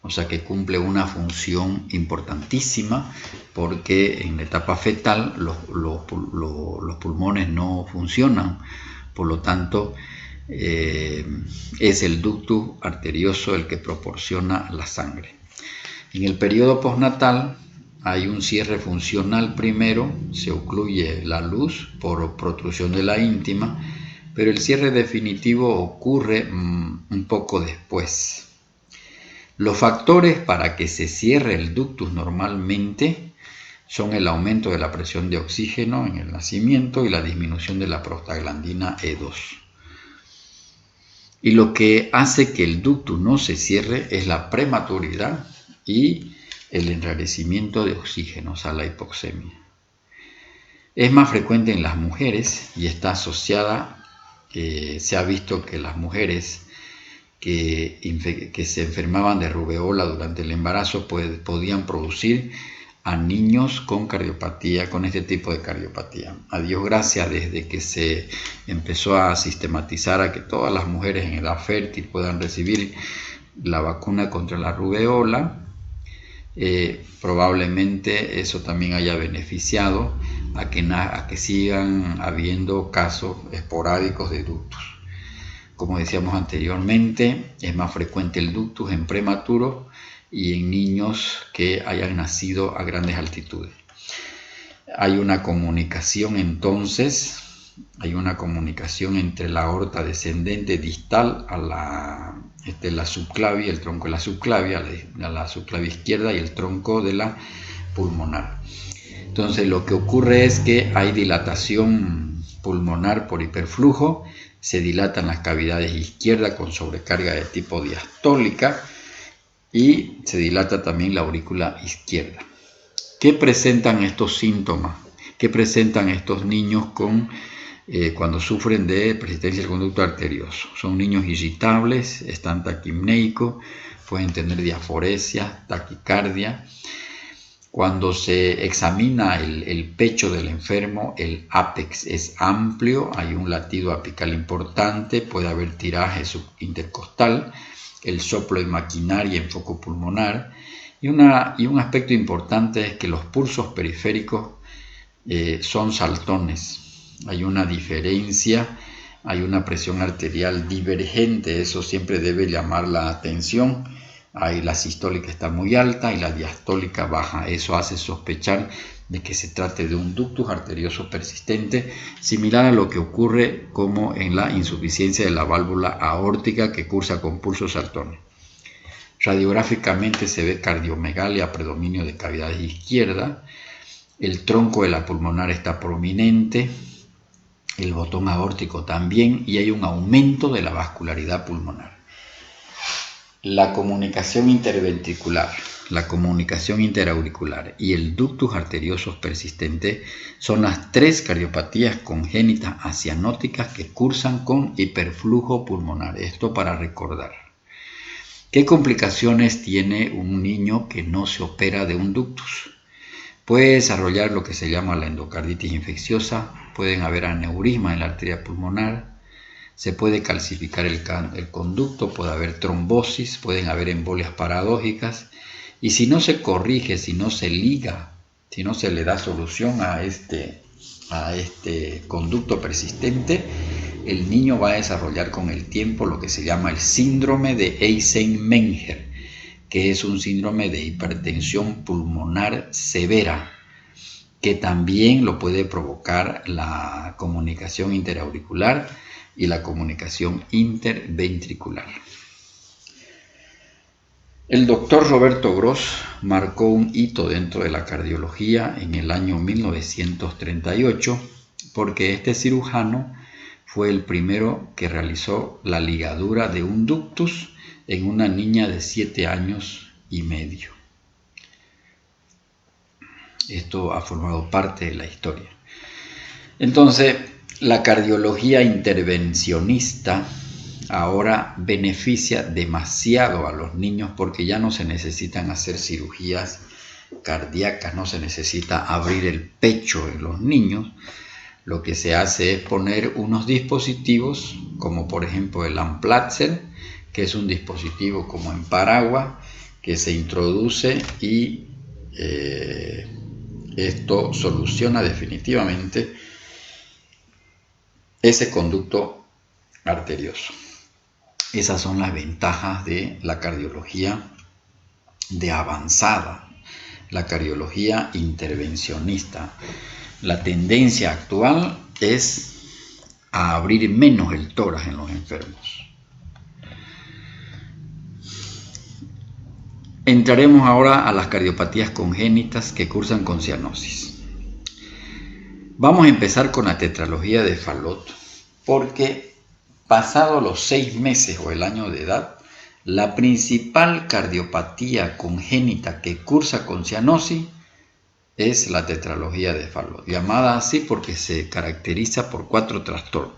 A: o sea que cumple una función importantísima porque en la etapa fetal los pulmones no funcionan, por lo tanto es el ductus arterioso el que proporciona la sangre. En el periodo postnatal hay un cierre funcional primero, se ocluye la luz por protrusión de la íntima, pero el cierre definitivo ocurre un poco después. Los factores para que se cierre el ductus normalmente son el aumento de la presión de oxígeno en el nacimiento y la disminución de la prostaglandina E2. Y lo que hace que el ductus no se cierre es la prematuridad y el enrarecimiento de oxígeno, o sea, la hipoxemia. Es más frecuente en las mujeres y está asociada, se ha visto que las mujeres que se enfermaban de rubeola durante el embarazo podían producir a niños con cardiopatía, con este tipo de cardiopatía. A Dios gracias, desde que se empezó a sistematizar a que todas las mujeres en edad fértil puedan recibir la vacuna contra la rubeola, probablemente eso también haya beneficiado a que sigan habiendo casos esporádicos de ductus. Como decíamos anteriormente, es más frecuente el ductus en prematuros y en niños que hayan nacido a grandes altitudes. Hay una comunicación entonces, entre la aorta descendente distal a la subclavia, el tronco de la subclavia, a la subclavia izquierda y el tronco de la pulmonar. Entonces lo que ocurre es que hay dilatación pulmonar por hiperflujo, se dilatan las cavidades izquierdas con sobrecarga de tipo diastólica y se dilata también la aurícula izquierda. ¿Qué presentan estos síntomas? ¿Qué presentan estos niños cuando sufren de persistencia del conducto arterioso? Son niños irritables, están taquipneicos, pueden tener diaforesia, taquicardia. Cuando se examina el pecho del enfermo, el ápex es amplio, hay un latido apical importante, puede haber tiraje subintercostal, el soplo de maquinaria en foco pulmonar, y un aspecto importante es que los pulsos periféricos son saltones. Hay una diferencia, hay una presión arterial divergente, eso siempre debe llamar la atención. Ahí la sistólica está muy alta y la diastólica baja. Eso hace sospechar de que se trate de un ductus arterioso persistente, similar a lo que ocurre como en la insuficiencia de la válvula aórtica que cursa con pulsos saltones. Radiográficamente se ve cardiomegalia, predominio de cavidades izquierda, el tronco de la pulmonar está prominente, el botón aórtico también, y hay un aumento de la vascularidad pulmonar. La comunicación interventricular, la comunicación interauricular y el ductus arterioso persistente son las tres cardiopatías congénitas acianóticas que cursan con hiperflujo pulmonar. Esto para recordar. ¿Qué complicaciones tiene un niño que no se opera de un ductus? Puede desarrollar lo que se llama la endocarditis infecciosa, pueden haber aneurisma en la arteria pulmonar, se puede calcificar el conducto, puede haber trombosis, pueden haber embolias paradójicas, y si no se corrige, si no se liga, si no se le da solución a este conducto persistente, el niño va a desarrollar con el tiempo lo que se llama el síndrome de Eysenck-Menger, que es un síndrome de hipertensión pulmonar severa, que también lo puede provocar la comunicación interauricular y la comunicación interventricular. El doctor Roberto Gross marcó un hito dentro de la cardiología en el año 1938 porque este cirujano fue el primero que realizó la ligadura de un ductus en una niña de 7 años y medio. Esto ha formado parte de la historia. Entonces, la cardiología intervencionista ahora beneficia demasiado a los niños porque ya no se necesitan hacer cirugías cardíacas, no se necesita abrir el pecho en los niños. Lo que se hace es poner unos dispositivos, como por ejemplo el Amplatzer, que es un dispositivo como en paraguas, que se introduce y esto soluciona definitivamente ese conducto arterioso. Esas son las ventajas de la cardiología de avanzada, la cardiología intervencionista. La tendencia actual es a abrir menos el tórax en los enfermos. Entraremos ahora a las cardiopatías congénitas que cursan con cianosis. Vamos a empezar con la tetralogía de Fallot, porque pasados los 6 meses o el año de edad, la principal cardiopatía congénita que cursa con cianosis es la tetralogía de Fallot, llamada así porque se caracteriza por 4 trastornos.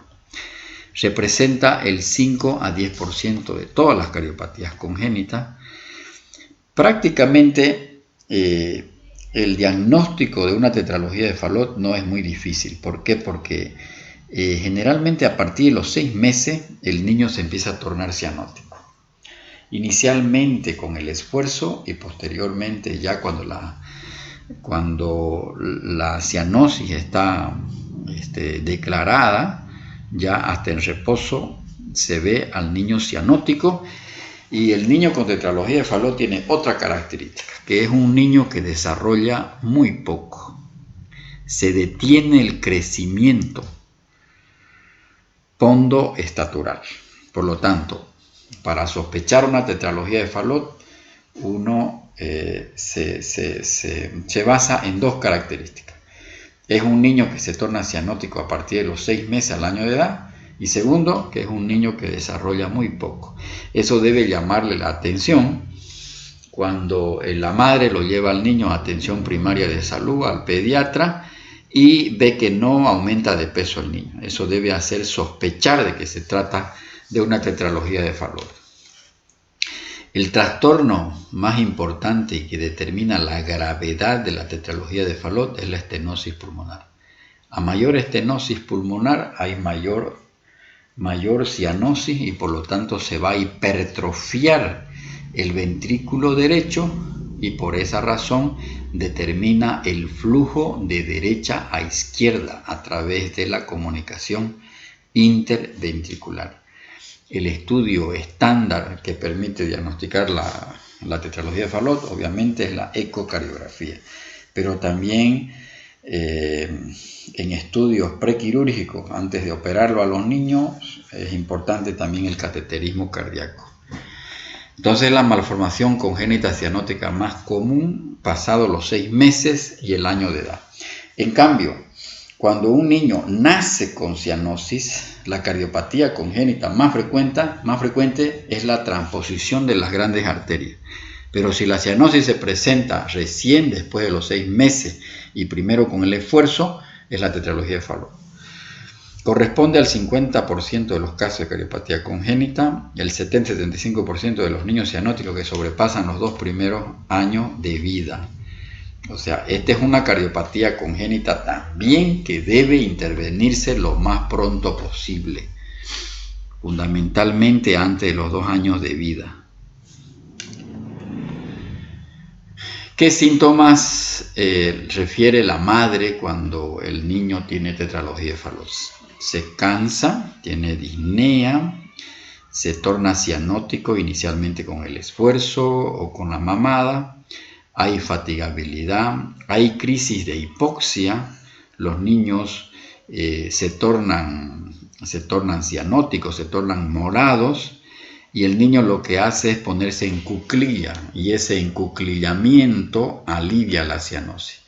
A: Representa el 5 a 10% de todas las cardiopatías congénitas. Prácticamente el diagnóstico de una tetralogía de Fallot no es muy difícil. ¿Por qué? Porque generalmente a partir de los 6 meses el niño se empieza a tornar cianótico. Inicialmente con el esfuerzo y posteriormente ya cuando la cianosis está declarada, ya hasta en reposo se ve al niño cianótico. Y el niño con tetralogía de Fallot tiene otra característica, que es un niño que desarrolla muy poco. Se detiene el crecimiento pondoestatural. Por lo tanto, para sospechar una tetralogía de Fallot, uno se basa en 2 características. Es un niño que se torna cianótico a partir de los 6 meses al año de edad. Y segundo, que es un niño que desarrolla muy poco. Eso debe llamarle la atención cuando la madre lo lleva al niño a atención primaria de salud, al pediatra, y ve que no aumenta de peso el niño. Eso debe hacer sospechar de que se trata de una tetralogía de Fallot. El trastorno más importante y que determina la gravedad de la tetralogía de Fallot es la estenosis pulmonar. A mayor estenosis pulmonar hay mayor cianosis y por lo tanto se va a hipertrofiar el ventrículo derecho y por esa razón determina el flujo de derecha a izquierda a través de la comunicación interventricular. El estudio estándar que permite diagnosticar la tetralogía de Fallot obviamente es la ecocardiografía, pero también en estudios prequirúrgicos antes de operarlo a los niños es importante también el cateterismo cardíaco. Entonces la malformación congénita cianótica más común pasado los 6 meses y el año de edad. En cambio, cuando un niño nace con cianosis, la cardiopatía congénita más frecuente es la transposición de las grandes arterias. Pero si la cianosis se presenta recién después de los 6 meses y primero con el esfuerzo, es la tetralogía de Fallot. Corresponde al 50% de los casos de cardiopatía congénita, el 70-75% de los niños cianóticos que sobrepasan los 2 primeros años de vida. O sea, esta es una cardiopatía congénita también que debe intervenirse lo más pronto posible, fundamentalmente antes de los 2 años de vida. ¿Qué síntomas refiere la madre cuando el niño tiene tetralogía de Fallot? Se cansa, tiene disnea, se torna cianótico inicialmente con el esfuerzo o con la mamada, hay fatigabilidad, hay crisis de hipoxia, los niños se tornan cianóticos, se tornan morados, y el niño lo que hace es ponerse en cuclilla, y ese encuclillamiento alivia la cianosis.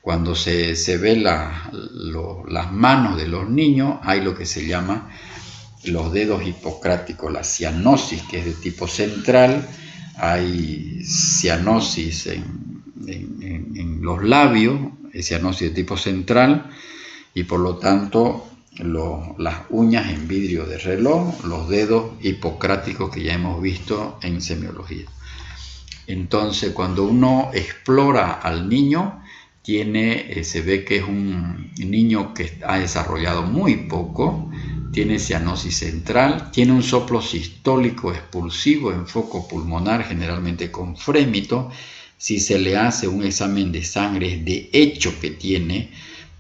A: Cuando se ve las manos de los niños, hay lo que se llama los dedos hipocráticos, la cianosis, que es de tipo central, hay cianosis en los labios, es cianosis de tipo central, y por lo tanto las uñas en vidrio de reloj, los dedos hipocráticos que ya hemos visto en semiología. Entonces, cuando uno explora al niño, se ve que es un niño que ha desarrollado muy poco, tiene cianosis central, tiene un soplo sistólico expulsivo en foco pulmonar, generalmente con frémito. Si se le hace un examen de sangre, es de hecho que tiene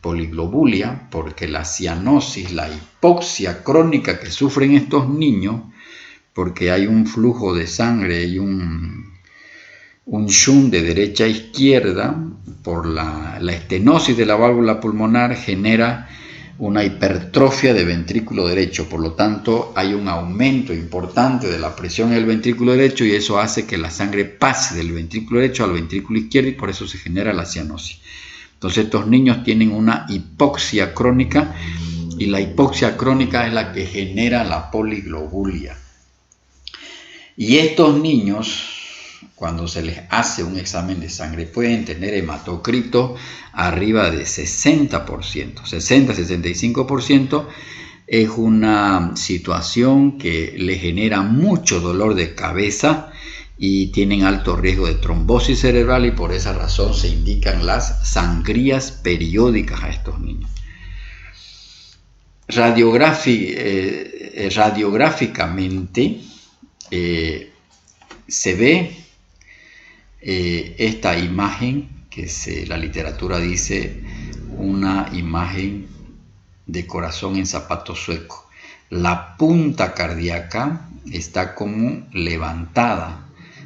A: poliglobulia, porque la cianosis, la hipoxia crónica que sufren estos niños, porque hay un flujo de sangre y un shunt de derecha a izquierda, por la estenosis de la válvula pulmonar genera una hipertrofia de ventrículo derecho, por lo tanto hay un aumento importante de la presión en el ventrículo derecho y eso hace que la sangre pase del ventrículo derecho al ventrículo izquierdo y por eso se genera la cianosis. Entonces estos niños tienen una hipoxia crónica y la hipoxia crónica es la que genera la poliglobulia. Y estos niños, cuando se les hace un examen de sangre, pueden tener hematocrito arriba de 60%, 60-65%, es una situación que le genera mucho dolor de cabeza y tienen alto riesgo de trombosis cerebral y por esa razón se indican las sangrías periódicas a estos niños. Radiográficamente se ve esta imagen que la literatura dice una imagen de corazón en zapato sueco. La punta cardíaca está como levantada,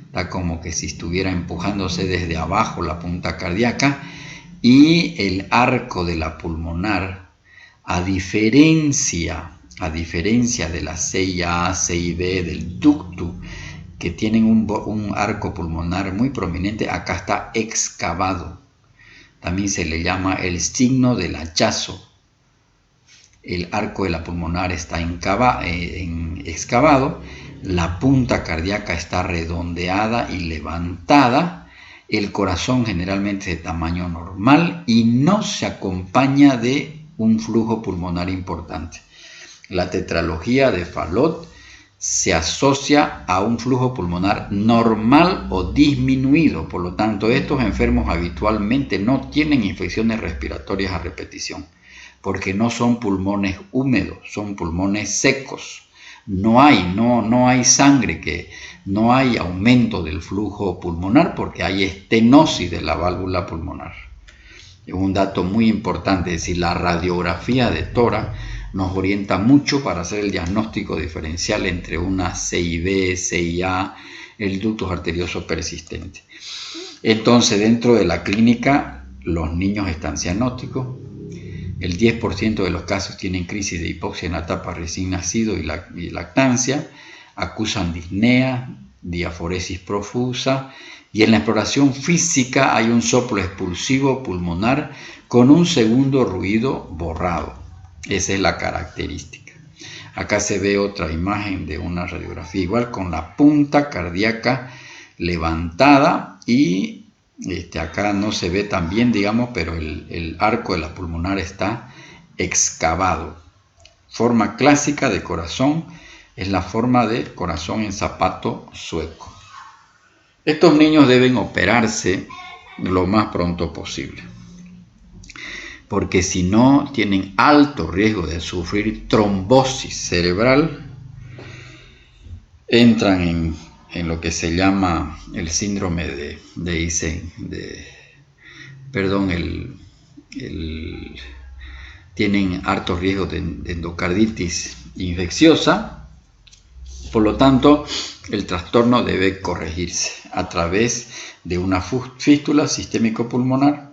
A: está como que si estuviera empujándose desde abajo la punta cardíaca y el arco de la pulmonar, a diferencia de la CIA, CIB, del ducto, que tienen un arco pulmonar muy prominente, acá está excavado. También se le llama el signo del hachazo. El arco de la pulmonar está excavado, la punta cardíaca está redondeada y levantada, el corazón generalmente de tamaño normal y no se acompaña de un flujo pulmonar importante. La tetralogía de Fallot se asocia a un flujo pulmonar normal o disminuido. Por lo tanto, estos enfermos habitualmente no tienen infecciones respiratorias a repetición, porque no son pulmones húmedos, son pulmones secos. No hay sangre, no hay aumento del flujo pulmonar porque hay estenosis de la válvula pulmonar. Es un dato muy importante, es decir, la radiografía de tórax nos orienta mucho para hacer el diagnóstico diferencial entre una CIB, CIA, el ductus arterioso persistente. Entonces, dentro de la clínica, los niños están cianóticos. El 10% de los casos tienen crisis de hipoxia en la etapa recién nacido y lactancia, acusan disnea, diaforesis profusa, y en la exploración física hay un soplo expulsivo pulmonar con un segundo ruido borrado. Esa es la característica. Acá se ve otra imagen de una radiografía igual con la punta cardíaca levantada y acá no se ve tan bien, digamos, pero el arco de la pulmonar está excavado. Forma clásica de corazón es la forma de corazón en zapato sueco. Estos niños deben operarse lo más pronto posible, porque si no tienen alto riesgo de sufrir trombosis cerebral, entran en lo que se llama el síndrome tienen alto riesgo de endocarditis infecciosa. Por lo tanto, el trastorno debe corregirse a través de una fístula sistémico-pulmonar.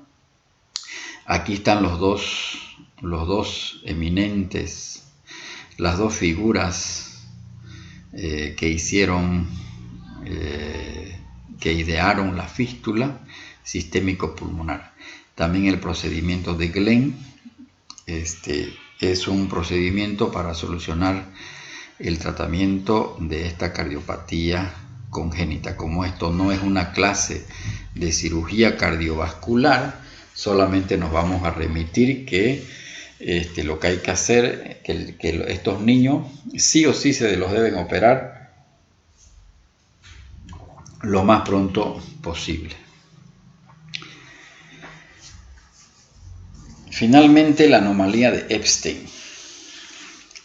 A: Aquí están los dos eminentes, las dos figuras que idearon la fístula sistémico-pulmonar. También el procedimiento de Glenn es un procedimiento para solucionar el tratamiento de esta cardiopatía congénita. Como esto no es una clase de cirugía cardiovascular, solamente nos vamos a remitir que lo que hay que hacer, que estos niños sí o sí se los deben operar lo más pronto posible. Finalmente, la anomalía de Epstein.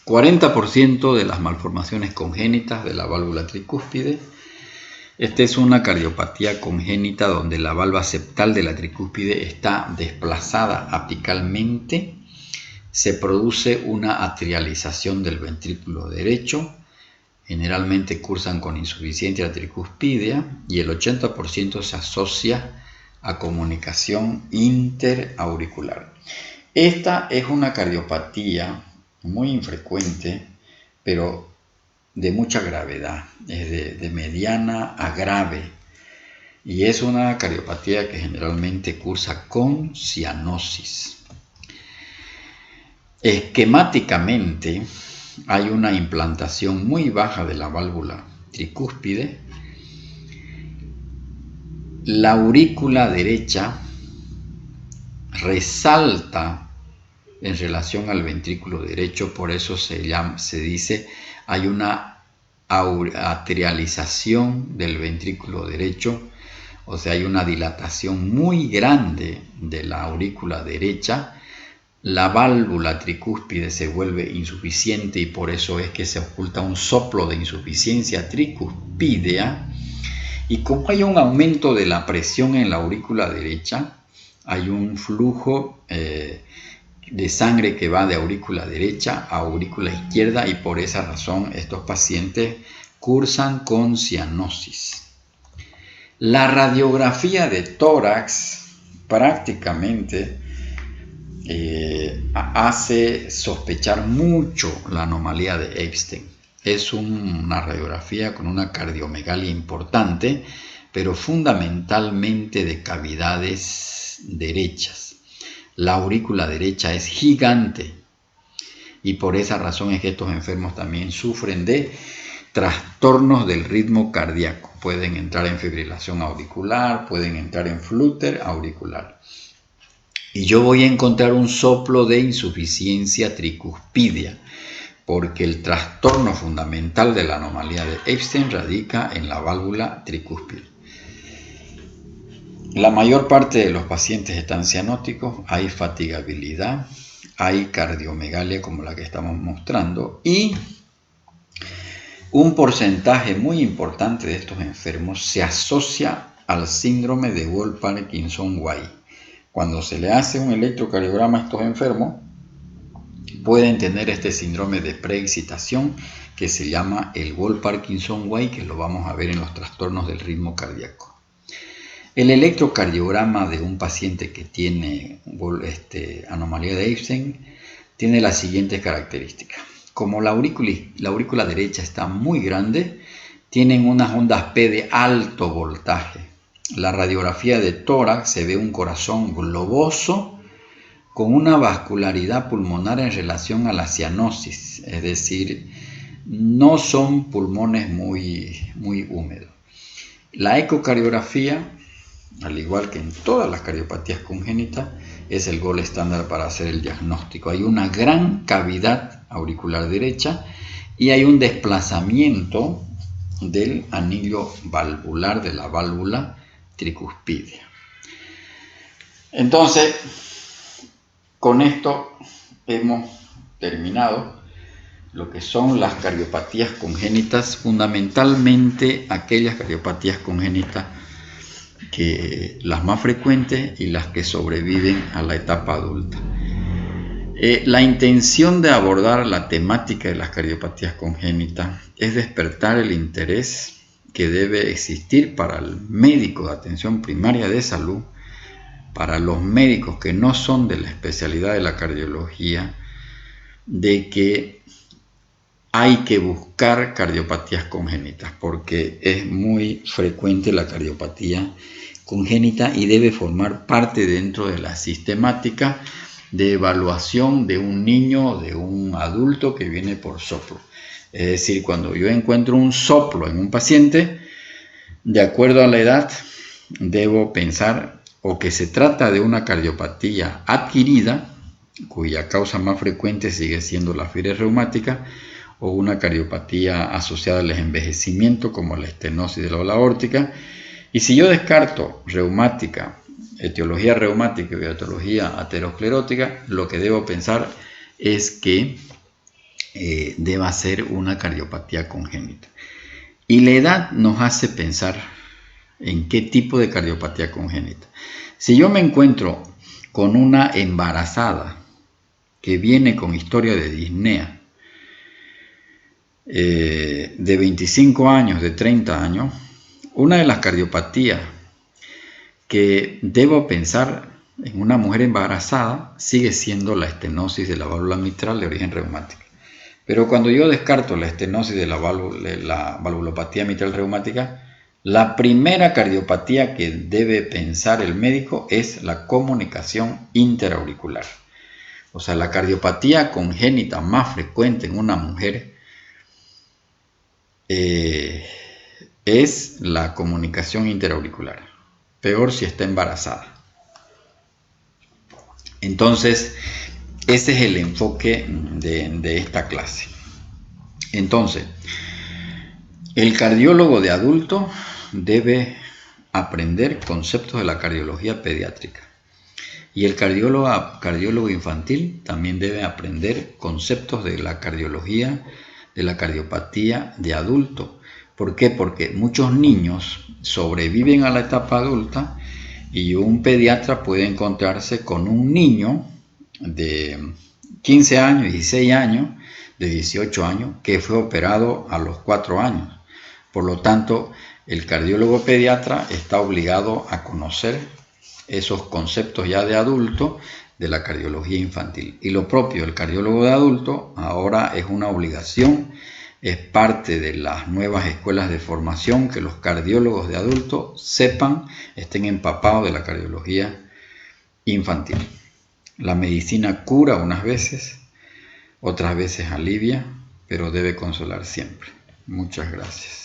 A: 40% de las malformaciones congénitas de la válvula tricúspide. Esta es una cardiopatía congénita donde la valva septal de la tricúspide está desplazada apicalmente. Se produce una atrialización del ventrículo derecho. Generalmente cursan con insuficiencia tricuspidea y el 80% se asocia a comunicación interauricular. Esta es una cardiopatía muy infrecuente, pero de mucha gravedad, es de mediana a grave, y es una cardiopatía que generalmente cursa con cianosis. Esquemáticamente hay una implantación muy baja de la válvula tricúspide. La aurícula derecha resalta en relación al ventrículo derecho, por eso se dice hay una atrialización del ventrículo derecho, o sea, hay una dilatación muy grande de la aurícula derecha. La válvula tricúspide se vuelve insuficiente y por eso es que se oculta un soplo de insuficiencia tricuspidea. Y como hay un aumento de la presión en la aurícula derecha, hay un flujo de sangre que va de aurícula derecha a aurícula izquierda y por esa razón estos pacientes cursan con cianosis. La radiografía de tórax prácticamente hace sospechar mucho la anomalía de Epstein. Es una radiografía con una cardiomegalia importante, pero fundamentalmente de cavidades derechas. La aurícula derecha es gigante y por esa razón es que estos enfermos también sufren de trastornos del ritmo cardíaco. Pueden entrar en fibrilación auricular, pueden entrar en flúter auricular. Y yo voy a encontrar un soplo de insuficiencia tricuspidia, porque el trastorno fundamental de la anomalía de Epstein radica en la válvula tricúspide. La mayor parte de los pacientes están cianóticos, hay fatigabilidad, hay cardiomegalia como la que estamos mostrando, y un porcentaje muy importante de estos enfermos se asocia al síndrome de Wolff-Parkinson-White. Cuando se le hace un electrocardiograma a estos enfermos, pueden tener este síndrome de preexcitación que se llama el Wolff-Parkinson-White, que lo vamos a ver en los trastornos del ritmo cardíaco. El electrocardiograma de un paciente que tiene anomalía de Epstein tiene las siguientes características. Como la aurícula derecha está muy grande, tienen unas ondas P de alto voltaje. La radiografía de tórax se ve un corazón globoso con una vascularidad pulmonar en relación a la cianosis, es decir, no son pulmones muy húmedos. La ecocardiografía, al igual que en todas las cardiopatías congénitas, es el gold estándar para hacer el diagnóstico. Hay una gran cavidad auricular derecha y hay un desplazamiento del anillo valvular de la válvula tricuspidia. Entonces, con esto hemos terminado lo que son las cardiopatías congénitas, fundamentalmente aquellas cardiopatías congénitas que las más frecuentes y las que sobreviven a la etapa adulta. La intención de abordar la temática de las cardiopatías congénitas es despertar el interés que debe existir para el médico de atención primaria de salud, para los médicos que no son de la especialidad de la cardiología, de que hay que buscar cardiopatías congénitas, porque es muy frecuente la cardiopatía congénita y debe formar parte dentro de la sistemática de evaluación de un niño o de un adulto que viene por soplo. Es decir, cuando yo encuentro un soplo en un paciente, de acuerdo a la edad, debo pensar o que se trata de una cardiopatía adquirida, cuya causa más frecuente sigue siendo la fibrosis reumática, o una cardiopatía asociada al envejecimiento como la estenosis de la válvula aórtica. Y si yo descarto reumática, etiología reumática y etiología aterosclerótica, lo que debo pensar es que deba ser una cardiopatía congénita. Y la edad nos hace pensar en qué tipo de cardiopatía congénita. Si yo me encuentro con una embarazada que viene con historia de disnea, de 25 años, de 30 años, una de las cardiopatías que debo pensar en una mujer embarazada sigue siendo la estenosis de la válvula mitral de origen reumática. Pero cuando yo descarto la estenosis de la valvulopatía mitral reumática, la primera cardiopatía que debe pensar el médico es la comunicación interauricular. O sea, la cardiopatía congénita más frecuente en una mujer es la comunicación interauricular. Peor si está embarazada. Entonces, ese es el enfoque de esta clase. Entonces, el cardiólogo de adulto debe aprender conceptos de la cardiología pediátrica. Y el cardiólogo infantil también debe aprender conceptos de la cardiología, de la cardiopatía de adulto. ¿Por qué? Porque muchos niños sobreviven a la etapa adulta y un pediatra puede encontrarse con un niño de 15 años, 16 años, de 18 años, que fue operado a los 4 años. Por lo tanto, el cardiólogo pediatra está obligado a conocer esos conceptos ya de adulto de la cardiología infantil. Y lo propio, el cardiólogo de adulto ahora es una obligación, es parte de las nuevas escuelas de formación que los cardiólogos de adulto sepan, estén empapados de la cardiología infantil. La medicina cura unas veces, otras veces alivia, pero debe consolar siempre. Muchas gracias.